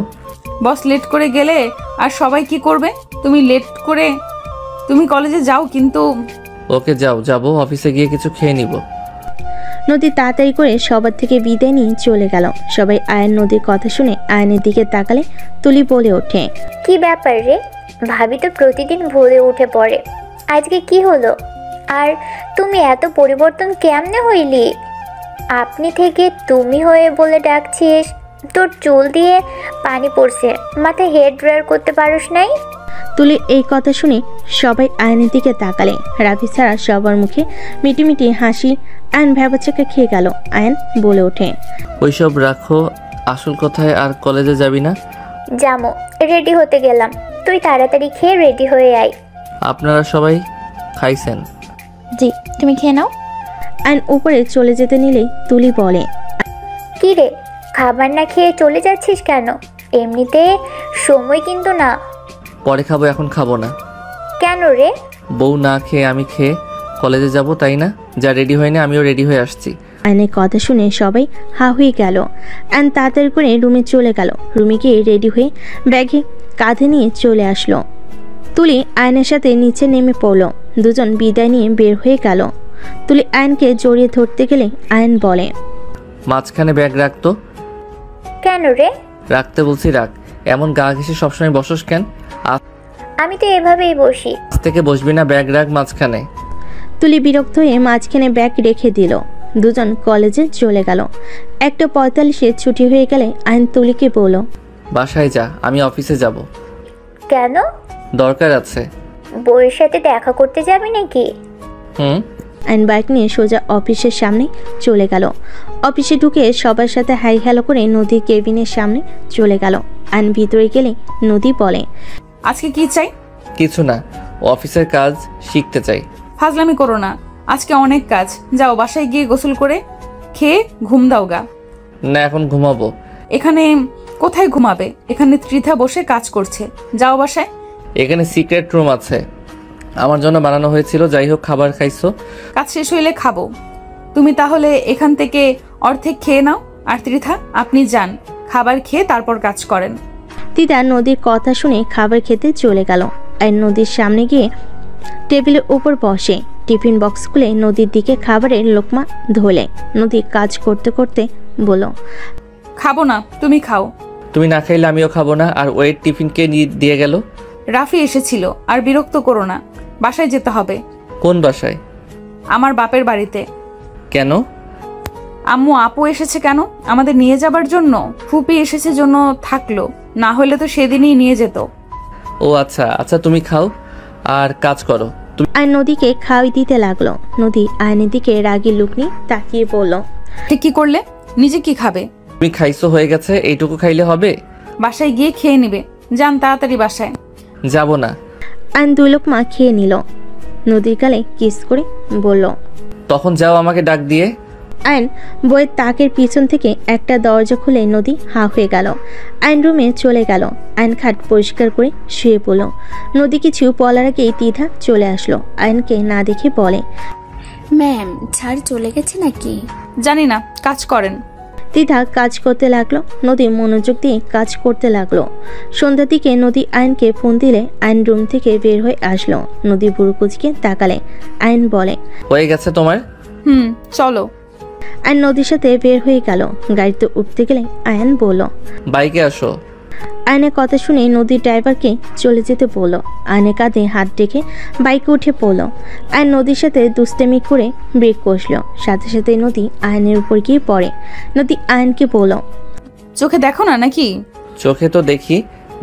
বস লেট করে গেলে আর সবাই কি করবে? তুমি লেট করে তুমি কলেজে যাও কিন্তু। ওকে যাও, যাবো অফিসে গিয়ে কিছু খেয়ে নিব। নদী তাড়াতাড়ি করে সবার থেকে বিদায় নিয়ে চলে গেল। সবাই আয়ন নদীর কথা শুনে আয়নের দিকে তাকালে তুলি বলে ওঠে, কি ব্যাপার রে? ভাবি তো প্রতিদিন ভোরে উঠে পড়ে, আজকে কি হলো? আর তুমি এত পরিবর্তন কেমনে হইলি? আপনি থেকে তুমি হয়ে বলে ডাকছিস। তোর চুল দিয়ে পানি পড়ছে, মাথায় হেয়ার ড্রায়ার করতে পারোস নাই? তুলি এই কথা শুনে সবাই আয়নের দিকে তাকালে। রাফি ছাড়া সবার মুখে মিটিমিটি হাসি। আয়ন ভ্যাবাচাকা খেয়ে গেল। আয়ন বলে ওঠে, ওইসব রাখো, আসল কথায় আর কলেজে যাবি না? যামো, রেডি হতে গেলাম। তুই তাড়াতাড়ি খেয়ে রেডি হয়ে আয়। আপনারা সবাই খাইছেন? জি, তুমি খেয়ে নাও। আয়ন উপরে চলে যেতে নিলেই তুলি বলে, কি রে, খাবার না খেয়ে চলে যাচ্ছিস কেন? এমনিতে সময় কিন্তু না। পরে খাবো, এখন খাবো না। কেন রে? বউ না খেয়ে আমি খেয়ে কলেজে যাব, তাই না? যা রেডি হয়নি, আমিও রেডি হয়ে আসছি। আয়নের কথা শুনে সবাই হা হয়ে গেল। আয়ন তাড়াতাড়ি করে রুমে চলে গেল। রুমে গিয়ে রেডি হয়ে ব্যাগে কাঁধে নিয়ে চলে আসলো। তুলি আয়নের সাথে নিচে নেমে পড়ল। দুজন বিদায় নিয়ে বের হয়ে গেল। তুলি আয়নকে জড়িয়ে ধরতে গেলে আয়ন বলে, মাঝখানে ব্যাগ রাখতো। কেন রে? রাখতে বলছি রাখ, এমন গা ঘেঁষে সবসময় বসস কেন? আমি তো এভাবেই বসি। আজ থেকে বসবি না, ব্যাগ রাখ মাঝখানে। তুলি বিরক্ত হয়ে মাঝখানে ব্যাগ রেখে দিল। দুজন কলেজে চলে গেল। 1:45-এ ছুটি হয়ে গেলে আয়ন তুলিকে বলল, বাসায় যা, আমি অফিসে যাব। কেন? দরকার আছে। বউয়ের সাথে দেখা করতে যাবি নাকি? আয়ন বাইক নিয়ে সোজা অফিসের সামনে চলে গেল। অফিসে ঢুকে সবার সাথে হাই হ্যালো করে নদীর কেবিনের সামনে চলে গেল। আয়ন ভিতরে গেলে নদী বলে, আজকে কি চাই? কিছু না, অফিসের কাজ শিখতে চাই। ফাজলামি করো না, আজকে অনেক কাজ। যাও বাসায় গিয়ে গোসল করে খেয়ে ঘুম দাও গা। না, এখন ঘুমাবো। এখানে কোথায় ঘুমাবে? এখানে ত্রিধা বসে কাজ করছে। যাও বাসায়। এখানে সিক্রেট রুম আছে, আমার জন্য বানানো হয়েছিল। যাই হোক, খাবার খাইছো? কাজ শেষ হইলে খাবো। তুমি তাহলে এখান থেকে অর্ধেক খেয়ে নাও। আর ত্রিধা, আপনি যান, খাবার খেয়ে তারপর কাজ করেন। দিদা নদীর কথা শুনে খাবার খেতে চলে গেল। আর নদীর সামনে গিয়ে টেবিলের উপর বসে টিফিন বক্স খুলে নদীর দিকে খাবারের লোকমা ধোলে। নদী কাজ করতে করতে বলল, খাবো না, তুমি খাও। তুমি না খাইলে আমিও খাবো না। আর ওয়েট টিফিনকে দিয়ে গেল? রাফি এসেছিল। আর বিরক্ত করো না, বাসায় যেতে হবে। কোন বাসায়? আমার বাপের বাড়িতে। কেন? আম্মু আপু এসেছে কেন? আমাদের নিয়ে যাবার জন্য। ফুপি এসেছে জন্য থাকলো, না হলে তো সেদিনই নিয়ে যেত। ও আচ্ছা আচ্ছা, তুমি খাও আর কাজ করো। আর নদীকে খাওয়াই দিতে লাগলো। নদী আয়নের দিকে রাগী লুক নিয়ে তাকিয়ে বলল, ঠিক কি করলে? নিজে কি খাবে? তুমি খাইছো, হয়ে গেছে, এইটুকু খাইলে হবে? বাসায় গিয়ে খেয়ে নিবে। যান তাড়াতাড়ি বাসায়। যাব না। আয়ন 2 লোকমা খেয়ে নিল। নদীর গালে কিস করে বলল, তখন যাও আমাকে ডাক দিয়ে। আয়ন বইয়ের তাকের পিছন থেকে একটা দরজা খুলে নদী হাঁ হয়ে গেল। আয়ন রুমে চলে গেল। আয়ন খাট পরিষ্কার করে শুয়ে পড়ল। নদী কিছু বলার আগেই তিথা চলে আসলো। আয়নকে না দেখে বলে, ম্যাম ঝাড় চলে গেছে নাকি? জানি না, কাজ করেন। তিথা কাজ করতে লাগলো। নদী মনোযোগ দিয়ে কাজ করতে লাগলো। সন্ধ্যার দিকে নদী আয়নকে ফোন দিলে আয়ন রুম থেকে বের হয়ে আসলো। নদী বুড়ো কুচকে তাকালে। আয়ন বলে, হয়ে গেছে তোমার? চলো। আয়ন নদীর সাথে বের হয়ে গেল। গাড়িতে উঠতে গেলে আয়ন বলল, বাইকে আসো। আয়নের কথা শুনে নদীর ড্রাইভারকে চলে যেতে বলল। আয়নের কাঁধে হাত রেখে বাইকে উঠে পড়ল। আয়ন নদীর সাথে দুষ্টামি করে ব্রেক কষল। সাথে সাথে নদী আয়নের উপর গিয়ে পড়ে। নদী আয়নকে বলল, চোখে দেখো না নাকি? চোখে তো দেখি,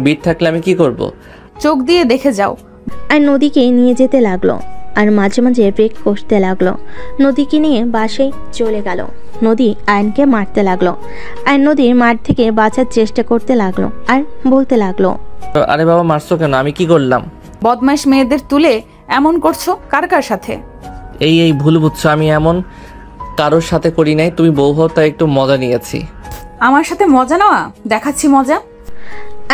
বিট থাকলে আমি কি করব? চোখ দিয়ে দেখে যাও। আয়ন নদীকে নিয়ে যেতে লাগলো আর মাঝে মাঝে ব্রেক কষতে লাগলো। নদীকে নিয়ে বাসায় চলে গেল। নদী আয়নকে মারতে লাগলো। আয়ন নদীর মার থেকে বাঁচার চেষ্টা করতে লাগলো আর বলতে লাগলো, আরে বাবা মারছো কেন? আমি কি করলাম? বদমাইশ মেয়েদের তুলে এমন করছো কার কার সাথে? এই ভুল বুঝছো, আমি এমন কারোর সাথে করি নাই। তুমি বউ হও তাই একটু মজা নিয়েছি। আমার সাথে মজা নেওয়া? দেখাচ্ছি মজা।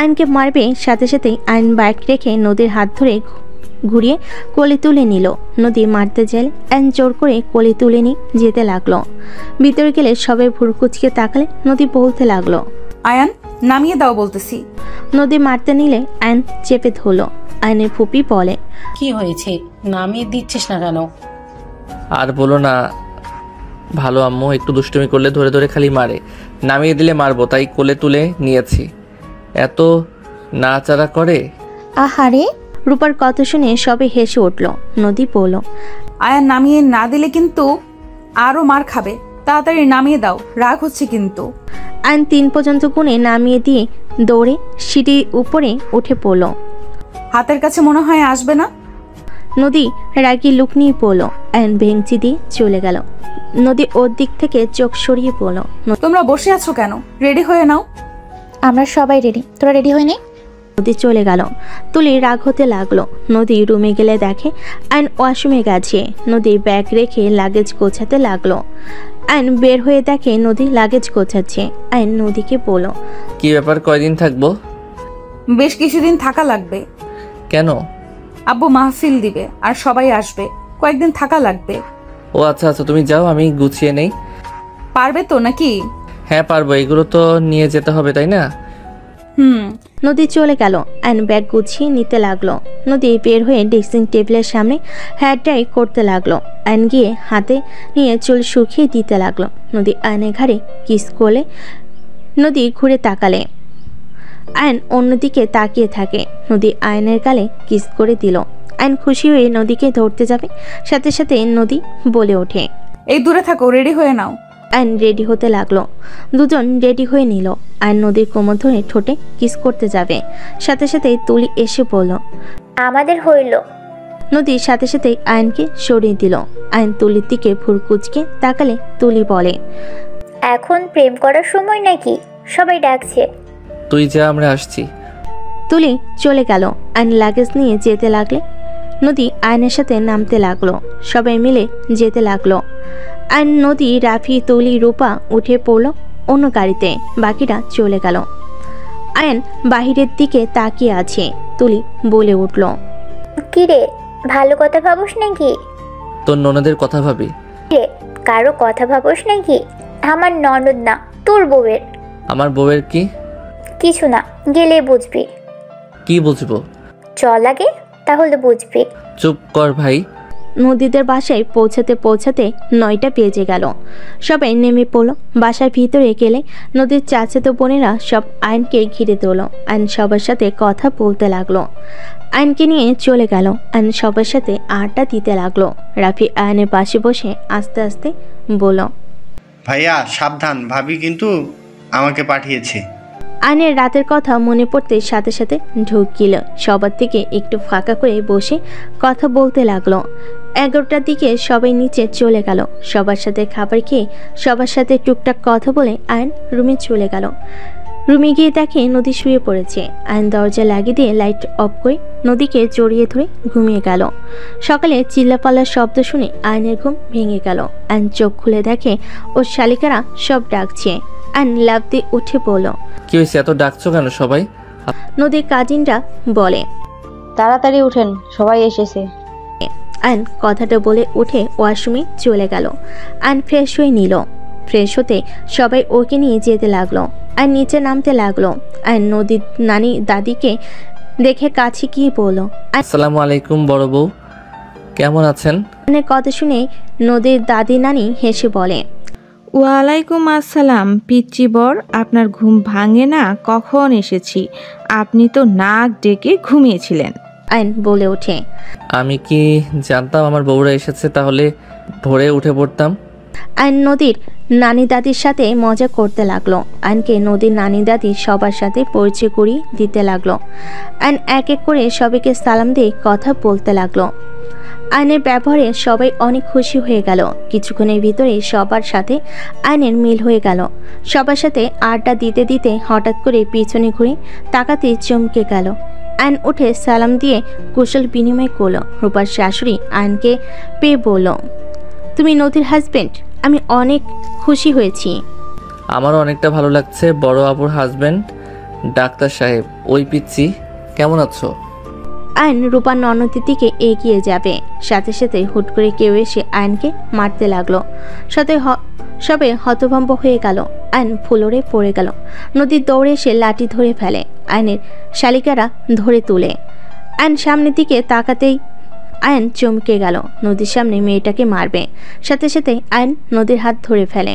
আয়নকে মারবে সাথে সাথেই আয়ন বাইক রেখে নদীর হাত ধরে ঘুরিয়ে কোলে তুলে নিল। নদী মারতে চাইলে আয়ন জোর করে কোলে তুলে নিয়ে যেতে লাগলো। ভিতরে গেলে সবাই ভুরকুচকে তাকালে নদী বলতে লাগলো, আয়ান নামিয়ে দাও বলতেছি। নদী মারতে নিলে আয়ন চেপে ধরলো। আয়নের ফুপি বলে, কি হয়েছে, নামিয়ে দিচ্ছিস না কেন? আর বলো না, ভালো আম্মু একটু দুষ্টুমি করলে ধরে ধরে খালি মারে। নামিয়ে দিলে মারবো, তাই কোলে তুলে নিয়েছি। এত নাচাড়া করে। আহারে, রূপার কথা শুনে সবে হেসে উঠল। নদী বলল, আয়ান নামিয়ে না দিলে কিন্তু আরো মার খাবে, তাড়াতাড়ি নামিয়ে দাও, রাগ হচ্ছে কিন্তু। আয়ন 3 পর্যন্ত গুনে নামিয়ে দিয়ে দৌড়ে সিঁড়ির উপরে উঠে পড়ল। হাতের কাছে মনে হয় আসবে না। নদী রাগি লুক নিয়ে পড়ল। আয়ন ভেঙচি দিয়ে চলে গেল। নদী ওর দিক থেকে চোখ সরিয়ে পড়ল। তোমরা বসে আছো কেন? রেডি হয়ে নাও। আমরা সবাই রেডি, তোরা রেডি হয়ে নে। নদী চলে গেল। তুলি রাগ হতে লাগলো। নদী রুমে গেলে দেখে আয়ন ওয়াশরুমে গেছে। নদী ব্যাগ রেখে লাগেজ গোছাতে লাগলো। আয়ন বের হয়ে দেখে নদী লাগেজ গোছাচ্ছে। আয়ন নদীকে বলল, কি ব্যাপার, কয়দিন থাকবো? বেশ কিছুদিন থাকা লাগবে। কেন? আব্বু মাহফিল দিবে আর সবাই আসবে, কয়েকদিন থাকা লাগবে। ও আচ্ছা, তুমি যাও, আমি গুছিয়ে নেই। পারবে তো নাকি? হ্যাঁ পারবো, এগুলো তো নিয়ে যেতে হবে তাই না? নদী চলে গেল। আয়ন ব্যাগ গুছিয়ে নিতে লাগলো। নদী বের হয়ে ড্রেসিং টেবিলের সামনে হেয়ার ড্রাই করতে লাগলো। আয়ন গিয়ে হাতে নিয়ে চুল শুকিয়ে দিতে লাগলো। নদী আয়নের ঘাড়ে কিস করলে নদী ঘুরে তাকালে। আয়ন অন্যদিকে তাকিয়ে থাকে। নদী আয়নের গালে কিস করে দিল। আয়ন খুশি হয়ে নদীকে ধরতে যাবে, সাথে সাথে নদী বলে ওঠে, এই দূরে থাকো, রেডি হয়ে নাও। আয়ন রেডি হতে লাগলো। দুজন রেডি হয়ে নিল। আয়ন নদীর কোমর ধরে ঠোঁটে কিস করতে যাবে, সাথে সাথে তুলি এসে বলল, আমাদের হইল। নদীর সাথে সাথে আয়নকে সরিয়ে দিল। আয়ন তুলির দিকে ভুরকুচকে তাকালে তুলি বলে, এখন প্রেম করার সময় নাকি? সবাই ডাকছে। তুই যা, আমরা আসছি। তুলি চলে গেল। আয়ন লাগেজ নিয়ে যেতে লাগলে নদী আয়নের সাথে নামতে লাগলো। সবাই মিলে যেতে লাগলো। আয়ন, নদী, রাফি, তুলি, রূপা উঠে পড়ল অন্য গাড়িতে। বাকিরা চলে গেল। আয়ন বাহিরের দিকে তাকিয়ে আছে। তুলি বলে উঠল, কি রে, ভালো কথা ভাবুস নাকি? তোর ননদের কথা ভাবি। রে, কারো কথা ভাবুস নাকি? আমার ননদ না, তোর বউয়ের। আমার বউয়ের কি? কিছু না, গেলে বুঝবি। কি বুঝবো? চল আগে, তাহলে বুঝবি। চুপ কর ভাই। নদীদের বাসায় পৌঁছাতে পৌঁছাতে 9টা বেজে গেল। সবাই নেমে পড়লো। বাসার ভিতরে গেলে নদীর চাচাতো বোনেরা সব আয়নকে ঘিরে তোল। আয়ন সবার সাথে কথা বলতে লাগলো। আয়নকে নিয়ে চলে গেল। আয়ন সবার সাথে আড্ডা দিতে লাগলো। রাফি আয়নের পাশে বসে আস্তে আস্তে বলল, ভাইয়া সাবধান, ভাবি কিন্তু আমাকে পাঠিয়েছে। আয়নের রাতের কথা মনে পড়তে সাথে সাথে ঢুক গেল। সবার থেকে একটু ফাঁকা করে বসে কথা বলতে লাগলো। 11টার দিকে সবাই নিচে চলে গেল। সবার সাথে খাবার খেয়ে সবার সাথে টুকটাক কথা বলে আয়ন রুমে চলে গেল। রুমে গিয়ে দেখে নদী শুয়ে পড়েছে। আয়ন দরজা লাগিয়ে দিয়ে লাইট অফ করে নদীকে জড়িয়ে ধরে ঘুমিয়ে গেল। সকালে চিল্লাপাল্লার শব্দ শুনে আয়নের ঘুম ভেঙে গেল। আয়ন চোখ খুলে দেখে ওর শালিকারা সব ডাকছে। আয়ন লাফ দিয়ে উঠে পড়ল। কি হয়েছে, এত ডাকছো কেন সবাই? নদীর কাজিনরা বলে, তাড়াতাড়ি উঠেন, সবাই এসেছে। আয়ন কথাটা বলে উঠে ওয়াশরুমে চলে গেল। আয়ন ফ্রেশ হয়ে নিল। ফ্রেশ হতে সবাই ওকে নিয়ে যেতে লাগলো। আয়ন নিচে নামতে লাগলো। আয়ন নদীর নানি দাদিকে দেখে কাছে গিয়ে বলল, আসসালামু আলাইকুম বড় বউ, কেমন আছেন? আয়নের কথা শুনে নদীর দাদি নানি হেসে বলে, ওয়ালাইকুম আসসালাম পিচ্চি বর, আপনার ঘুম ভাঙে না? কখন এসেছি, আপনি তো নাক ডেকে ঘুমিয়েছিলেন। আয়ন বলে ওঠে, আমি কি জানতাম আমার বউরা এসেছে, তাহলে ভোরে উঠে পড়তাম। আয়ন নদীর নানি দাদির সাথে মজা করতে লাগলো। আয়নকে নদীর নানি দাদি সবার সাথে পরিচয় করিয়ে দিতে লাগলো। আয়ন এক এক করে সবাইকে সালাম দিয়ে কথা বলতে লাগলো। আয়নের ব্যবহারে সবাই অনেক খুশি হয়ে গেল। কিছুক্ষণের ভিতরে সবার সাথে আয়নের মিল হয়ে গেল। সবার সাথে আড্ডা দিতে দিতে হঠাৎ করে পিছনে ঘুরে তাকাতে চমকে গেল। আয়ন উঠে সালাম দিয়ে কুশল বিনিময় করল। রূপার শাশুড়ি আয়নকে পেয়ে বলল, তুমি নদীর হাজবেন্ড? আমি অনেক খুশি হয়েছি। আমারও অনেকটা ভালো লাগছে। বড় আপুর হাজবেন্ড ডাক্তার সাহেব, ওই পিচ্চি কেমন আছো? আয়ন রূপার ননদের দিকে এগিয়ে যাবে, সাথে সাথে হুট করে কেউ এসে আয়নকে মারতে লাগলো। সবে হতভম্ব হয়ে গেল। আয়ন ফ্লোরে পড়ে গেল। নদীর দৌড়ে এসে লাঠি ধরে ফেলে। আয়নের শালিকারা ধরে তুলে। আয়ন সামনের দিকে তাকাতেই আয়ন চমকে গেল। নদীর সামনে মেয়েটাকে মারবে, সাথে সাথে আয়ন নদীর হাত ধরে ফেলে।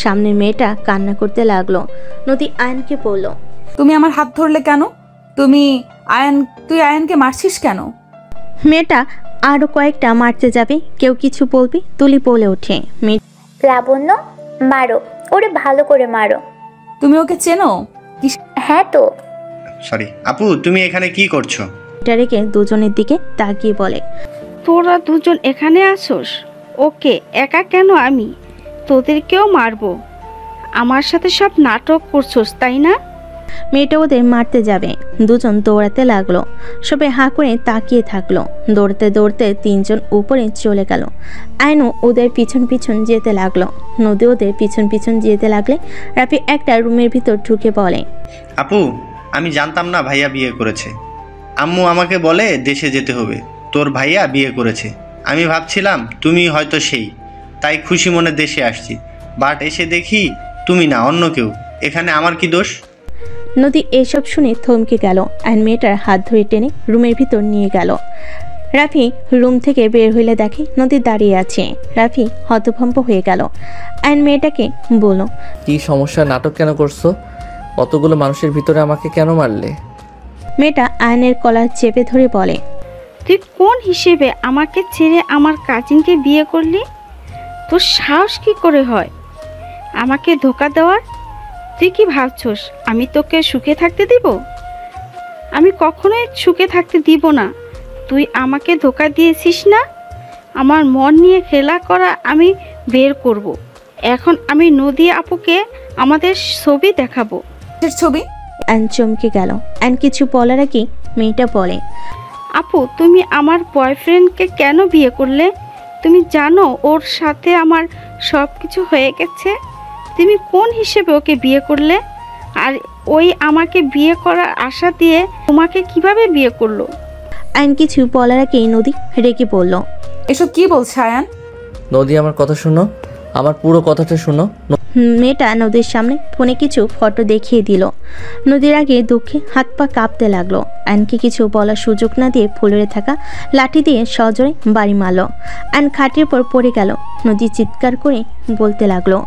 সামনের মেয়েটা কান্না করতে লাগলো। নদী আয়নকে বলল, তুমি আমার হাত ধরলে কেন? তুই আয়নকে মারছিস কেন? মেয়েটা আরো কয়েকটা মারতে যাবে, কেউ কিছু বলবে, তুলি বলে ওঠে, লাবণ্য মারো, ওরে ভালো করে মারো। তুমি ওকে চেনো? হ্যাঁ তো। সরি আপু, তুমি এখানে কি করছো? এটা রেখে দুজনের দিকে তাকিয়ে বলে, তোরা দুজন এখানে আসোস? ওকে একা কেন? আমি তোদেরকেও মারবো। আমার সাথে সব নাটক করছোস তাই না? মেয়েটা ওদের মারতে যাবে। দুজন দৌড়াতে লাগলো। সবাই হাঁ করে তাকিয়ে থাকলো। দৌড়তে দৌড়তে তিনজন উপরে চলে গেল। আয়নও ওদের পিছন পিছন যেতে লাগলো। নদী ওদের পিছন পিছন যেতে লাগলে রাফি একটা রুমের ভিতর ঢুকে বলে, আপু, আমি জানতাম না ভাইয়া বিয়ে করেছে। আম্মু আমাকে বলে দেশে যেতে হবে, তোর ভাইয়া বিয়ে করেছে। আমি ভাবছিলাম তুমি হয়তো সেই, তাই খুশি মনে দেশে আসছি। বাট এসে দেখি তুমি না, অন্য কেউ। এখানে আমার কি দোষ? নদী এসব শুনে থমকে গেল। আয়ন মেয়েটার হাত ধরে টেনে রুমের ভিতর নিয়ে গেল। রাফি রুম থেকে বের হইলে দেখে নদী দাঁড়িয়ে আছে। রাফি হতভম্ব হয়ে গেল। আয়ন মেয়েটাকে বলল, কি সমস্যা, নাটক কেন করছো? অতগুলো মানুষের ভিতরে আমাকে কেন মারলে? মেয়েটা আয়নের কলার চেপে ধরে বলে, তুই কোন হিসেবে আমাকে ছেড়ে আমার কাজিনকে বিয়ে করলি? তোর সাহস কি করে হয় আমাকে ধোকা দেওয়ার? তুই কি ভাবছস আমি তোকে সুখে থাকতে দিব? আমি কখনোই সুখে থাকতে দিব না। তুই আমাকে ধোকা দিয়েছিস না? আমার মন নিয়ে খেলা করা আমি বের করব। এখন আমি নদী আপুকে আমাদের ছবি দেখাবো। ছবি? আয়ন চমকে গেল। আয়ন কিছু বলার আগে মেয়েটা বলে, আপু, তুমি আমার বয়ফ্রেন্ডকে কেন বিয়ে করলে? তুমি জানো ওর সাথে আমার সব কিছু হয়ে গেছে। তুমি কোন হিসেবে ওকে বিয়ে করলে? আর ওই আমাকে বিয়ে করার আশা দিয়ে তোমাকে কিভাবে বিয়ে করলো? আয়ন কিছু বলার আগেই নদী রেগে বলল, এসব কি বলছে আয়ান? নদী আমার কথা শোনো, আমার পুরো কথাটা শোনো। মেয়েটা নদীর সামনে ফোনে কিছু ফটো দেখিয়ে দিল। নদীর আগে দুঃখে হাত পা কাঁপতে লাগলো। আয়নকে কিছু বলার সুযোগ না দিয়ে ফ্লোরে থাকা লাঠি দিয়ে সজোরে বাড়ি মারল। আয়ন খাটের পর পড়ে গেল। নদী চিৎকার করে বলতে লাগলো,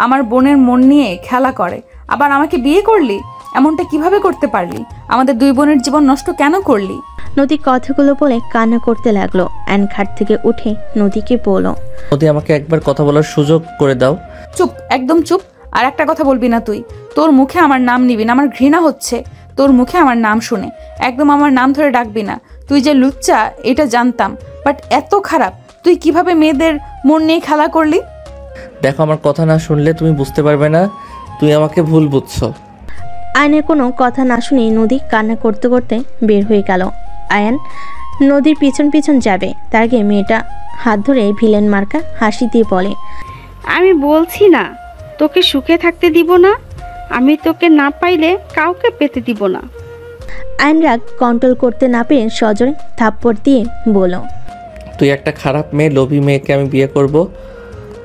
আমার বোনের মন নিয়ে খেলা করে, আবার আমাকে বিয়ে করলি? এমনটা কিভাবে করতে পারলি? আমাদের দুই বোনের জীবন নষ্ট কেন করলি? নদী কথাগুলো বলে কান্না করতে লাগলো। আয়ন খাট থেকে উঠে নদীকে বলল, নদী আমাকে একবার কথা বলার সুযোগ করে দাও। চুপ, একদম চুপ। আর একটা কথা বলবি না তুই। তোর মুখে আমার নাম নিবি না, আমার ঘৃণা হচ্ছে তোর মুখে আমার নাম শুনে। একদম আমার নাম ধরে ডাকবি না। তুই যে লুচ্চা এটা জানতাম, বাট এত খারাপ তুই কিভাবে মেয়েদের মন নিয়ে খেলা করলি? দেখো, আমার কথা না শুনলে তুমি বুঝতে পারবে না, তুই আমাকে ভুল বুঝছো। আয়নের কোনো কথা না শুনে নদী কান্না করতে করতে বের হয়ে গেল। আয়ান নদীর পিছন পিছন যাবে, তার আগে মেয়েটা হাত ধরে ভিলেন মার্কা হাসি দিয়ে বলে, আমি বলছি না তোকে সুখে থাকতে দিব না, আমি তোকে না পাইলে কাউকে পেতে দিব না। আয়ন রাগ কন্ট্রোল করতে না পেরে সজোরে থাপ্পড় দিয়ে বলল, তুই একটা খারাপ মেয়ে, লোভী মেয়েকে আমি বিয়ে করব?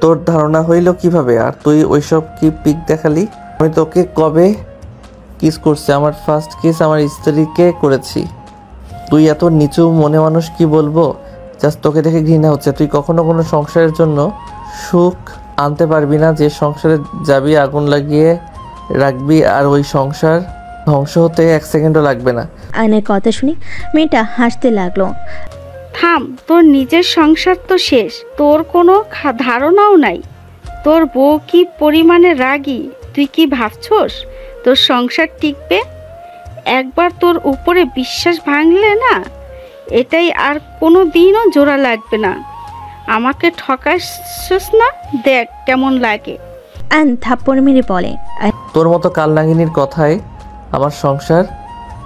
তোর ধারণা হইল কিভাবে? আর তুই ওইসব কি পিক দেখালি? আমি তোকে কবে কিস করছি? আমার ফার্স্ট কিস আমার স্ত্রীকে করেছি। তুই এত নিচু মনে মানুষ, কি বলবো? জাস্ট তোকে দেখে ঘৃণা হচ্ছে। তুই কখনো কোনো সংসারের জন্য সুখ আনতে পারবি না, যে সংসারে যাবি আগুন লাগিয়ে রাখবি আর ওই সংসার ধ্বংস হতে 1 সেকেন্ডও লাগবে না। আয়নের কথা শুনে মেয়েটা হাসতে লাগলো। থাম, তোর নিজের সংসার তো শেষ, তোর কোনো ধারণাও নাই। তোর বউ কি পরিমাণে রাগী তুই কি ভাবছস তোর সংসার টিকবে? একবার তোর উপরে বিশ্বাস ভাঙলে না, এটাই আর কোনো দিনও জোড়া লাগবে না। আমাকে ঠকাসছ না, দেখ কেমন লাগে। আয়ন থাপ্পড় মেরে বলে, তোর মতো কালনাগিনীর কথায় আমার সংসার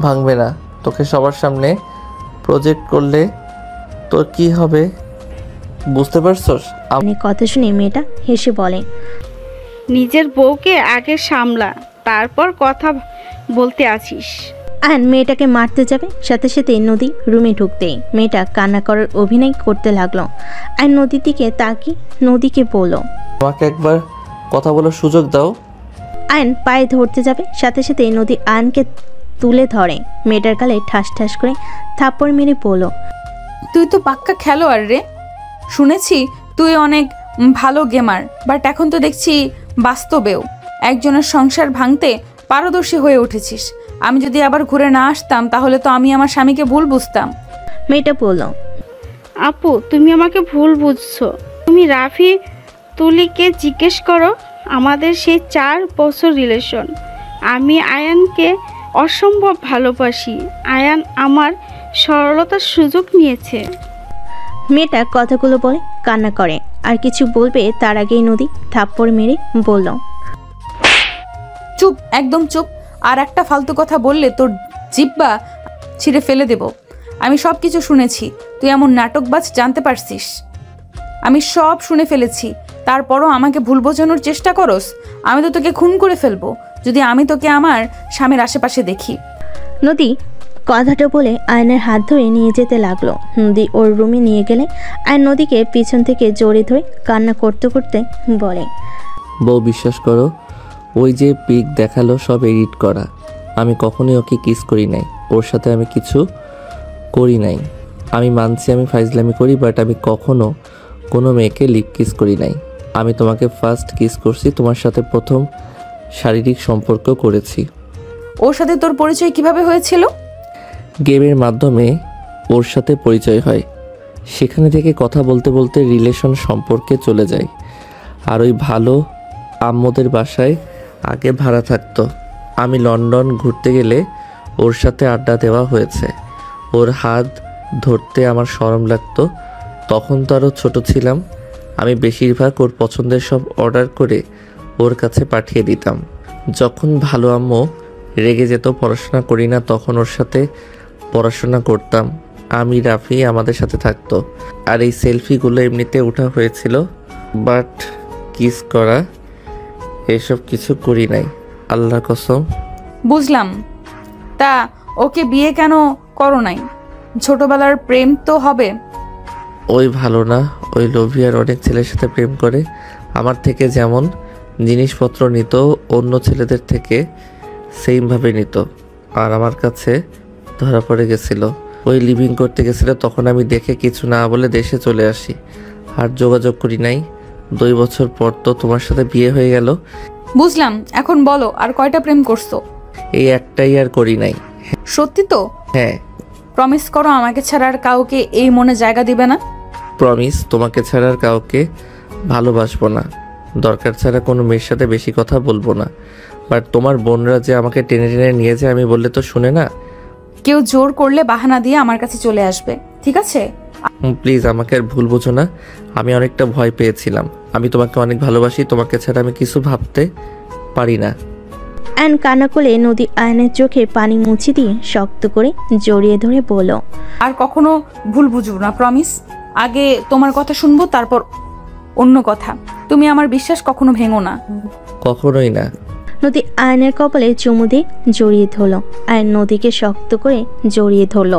ভাঙবে না। তোকে সবার সামনে প্রজেক্ট করলে তোর কি হবে বুঝতে পারছস? আয়নের কথা শুনে মেয়েটা হেসে বলে, নিজের বউকে আগে সামলা, তারপর কথা বলতে আসিস। আয়ন মেয়েটাকে মারতে যাবে, সাথে সাথে নদী রুমে ঢুকতেই মেয়েটা কান্না করার অভিনয় করতে লাগলো। আয়ন নদীর দিকে তাকিয়ে নদীকে বলল, আমাকে একবার কথা বলার সুযোগ দাও। আয়ন পায়ে ধরতে যাবে, সাথে সাথে নদী আয়নকে তুলে ধরে মেয়েটার গালে ঠাস ঠাস করে থাপ্পড় মেরে বলল, তুই তো পাক্কা খেলোয়াড় রে। শুনেছি তুই অনেক ভালো গেমার, বাট এখন তো দেখছি বাস্তবেও একজনের সংসার ভাঙতে পারদর্শী হয়ে উঠেছিস। আমি যদি আবার ঘুরে না আসতাম তাহলে তো আমি আমার স্বামীকে ভুল বুঝতাম। মেয়েটা বলল, আপু তুমি আমাকে ভুল বুঝছো। তুমি রাফি তুলিকে জিজ্ঞেস করো, আমাদের সেই 4 বছর রিলেশন। আমি আয়ানকে অসম্ভব ভালোবাসি। আয়ান আমার সরলতার সুযোগ নিয়েছে। মেয়েটা কথাগুলো বলে কান্না করে, আর কিছু বলবে তার আগেই নদী থাপ্পড় মেরে বলল, চুপ, একদম চুপ। আর একটা ফালতু কথা বললে তোর জিব্বা ছিঁড়ে ফেলে দেব। আমি সব কিছু শুনেছি, তুই এমন নাটকবাজ জানতে পারছিস। আমি সব শুনে ফেলেছি, তারপরও আমাকে ভুল বোঝানোর চেষ্টা করস। আমি তো তোকে খুন করে ফেলবো যদি আমি তোকে আমার স্বামীর আশেপাশে দেখি। নদী কথাটা বলে আয়নের হাত ধরে নিয়ে যেতে লাগলো। নদী ওর রুমে নিয়ে গেলে আয়ন নদীকে পিছন থেকে জড়িয়ে ধরে কান্না করতে করতে বলে, বউ বিশ্বাস করো, ওই যে পিক দেখালো সব এডিট করা। আমি কখনোই ওকে কিস করি নাই, ওর সাথে আমি কিছু করি নাই। আমি মানছি আমি ফাইজলামি করি, বাট আমি কখনো কোনো মেয়েকে লিপ কিস করি নাই। আমি তোমাকে ফার্স্ট কিস করছি, তোমার সাথে প্রথম শারীরিক সম্পর্ক করেছি। ওর সাথে তোর পরিচয় কিভাবে হয়েছিল? গেমের মাধ্যমে ওর সাথে পরিচয় হয়, সেখানে থেকে কথা বলতে বলতে রিলেশন সম্পর্কে চলে যায়। আর ওই ভালো আম্মুদের বাসায় আগে ভাড়া থাকতো। আমি লন্ডন ঘুরতে গেলে ওর সাথে আড্ডা দেওয়া হয়েছে। ওর হাত ধরতে আমার শরম লাগতো, তখন তো আরও ছোটো ছিলাম। আমি বেশিরভাগ ওর পছন্দের সব অর্ডার করে ওর কাছে পাঠিয়ে দিতাম। যখন ভালো আম্মু রেগে যেত পড়াশোনা করি না, তখন ওর সাথে পড়াশোনা করতাম। আমি রাফি আমাদের সাথে থাকতো। আর এই সেলফিগুলো এমনিতে ওঠা হয়েছিল, বাট কিস করা এসব কিছু করি নাই, আল্লাহর কসম। বুঝলাম। তা ওকে বিয়ে কেন করো নাই? ছোটবেলার প্রেম তো হবে। ওই ভালো না, ওই লোভী আর অনেক ছেলের সাথে প্রেম করে। আমার থেকে যেমন জিনিসপত্র নিত, অন্য ছেলেদের থেকে সেমভাবে নিত। আর আমার কাছে ধরা পড়ে গেছিল। ওই লিভিং করতে গেছিল, তখন আমি দেখে কিছু না বলে দেশে চলে আসি, আর যোগাযোগ করি নাই। 2 বছর পর তো তোমার সাথে বিয়ে হয়ে গেল। বুঝলাম। এখন বলো, আর কয়টা প্রেম করছো? এই একটাই, আর করি নাই। সত্যি তো? হ্যাঁ। প্রমিস করো আমাকে ছাড়া আর কাউকে এই মনে জায়গা দিবে না? প্রমিস, তোমাকে ছাড়া আর কাউকে ভালোবাসবো না। দরকার ছাড়া কোনো মেয়ের সাথে বেশি কথা বলবো না। বাট তোমার বোনরা যে আমাকে টেনে টেনে নিয়ে যায়, আমি বললে তো শুনে না। কেউ জোর করলে বাহানা দিয়ে আমার কাছে চলে আসবে, ঠিক আছে? প্লিজ আমাকে আর ভুল বোঝো না। আমি অনেকটা ভয় পেয়েছিলাম। আমি তোমাকে অনেক ভালোবাসি, তোমাকে ছাড়া আমি কিছু ভাবতে পারি না। আয়ন কান্না করলে নদী আয়নের চোখে পানি মুছে দিয়ে শক্ত করে জড়িয়ে ধরে বলল, আর কখনো ভুল বুঝবো না, প্রমিস। আগে তোমার কথা শুনবো, তারপর অন্য কথা। তুমি আমার বিশ্বাস কখনো ভেঙো না। কখনোই না। নদী আয়নের কপালে চুমু দিয়ে জড়িয়ে ধরল। আয়ন নদীকে শক্ত করে জড়িয়ে ধরল।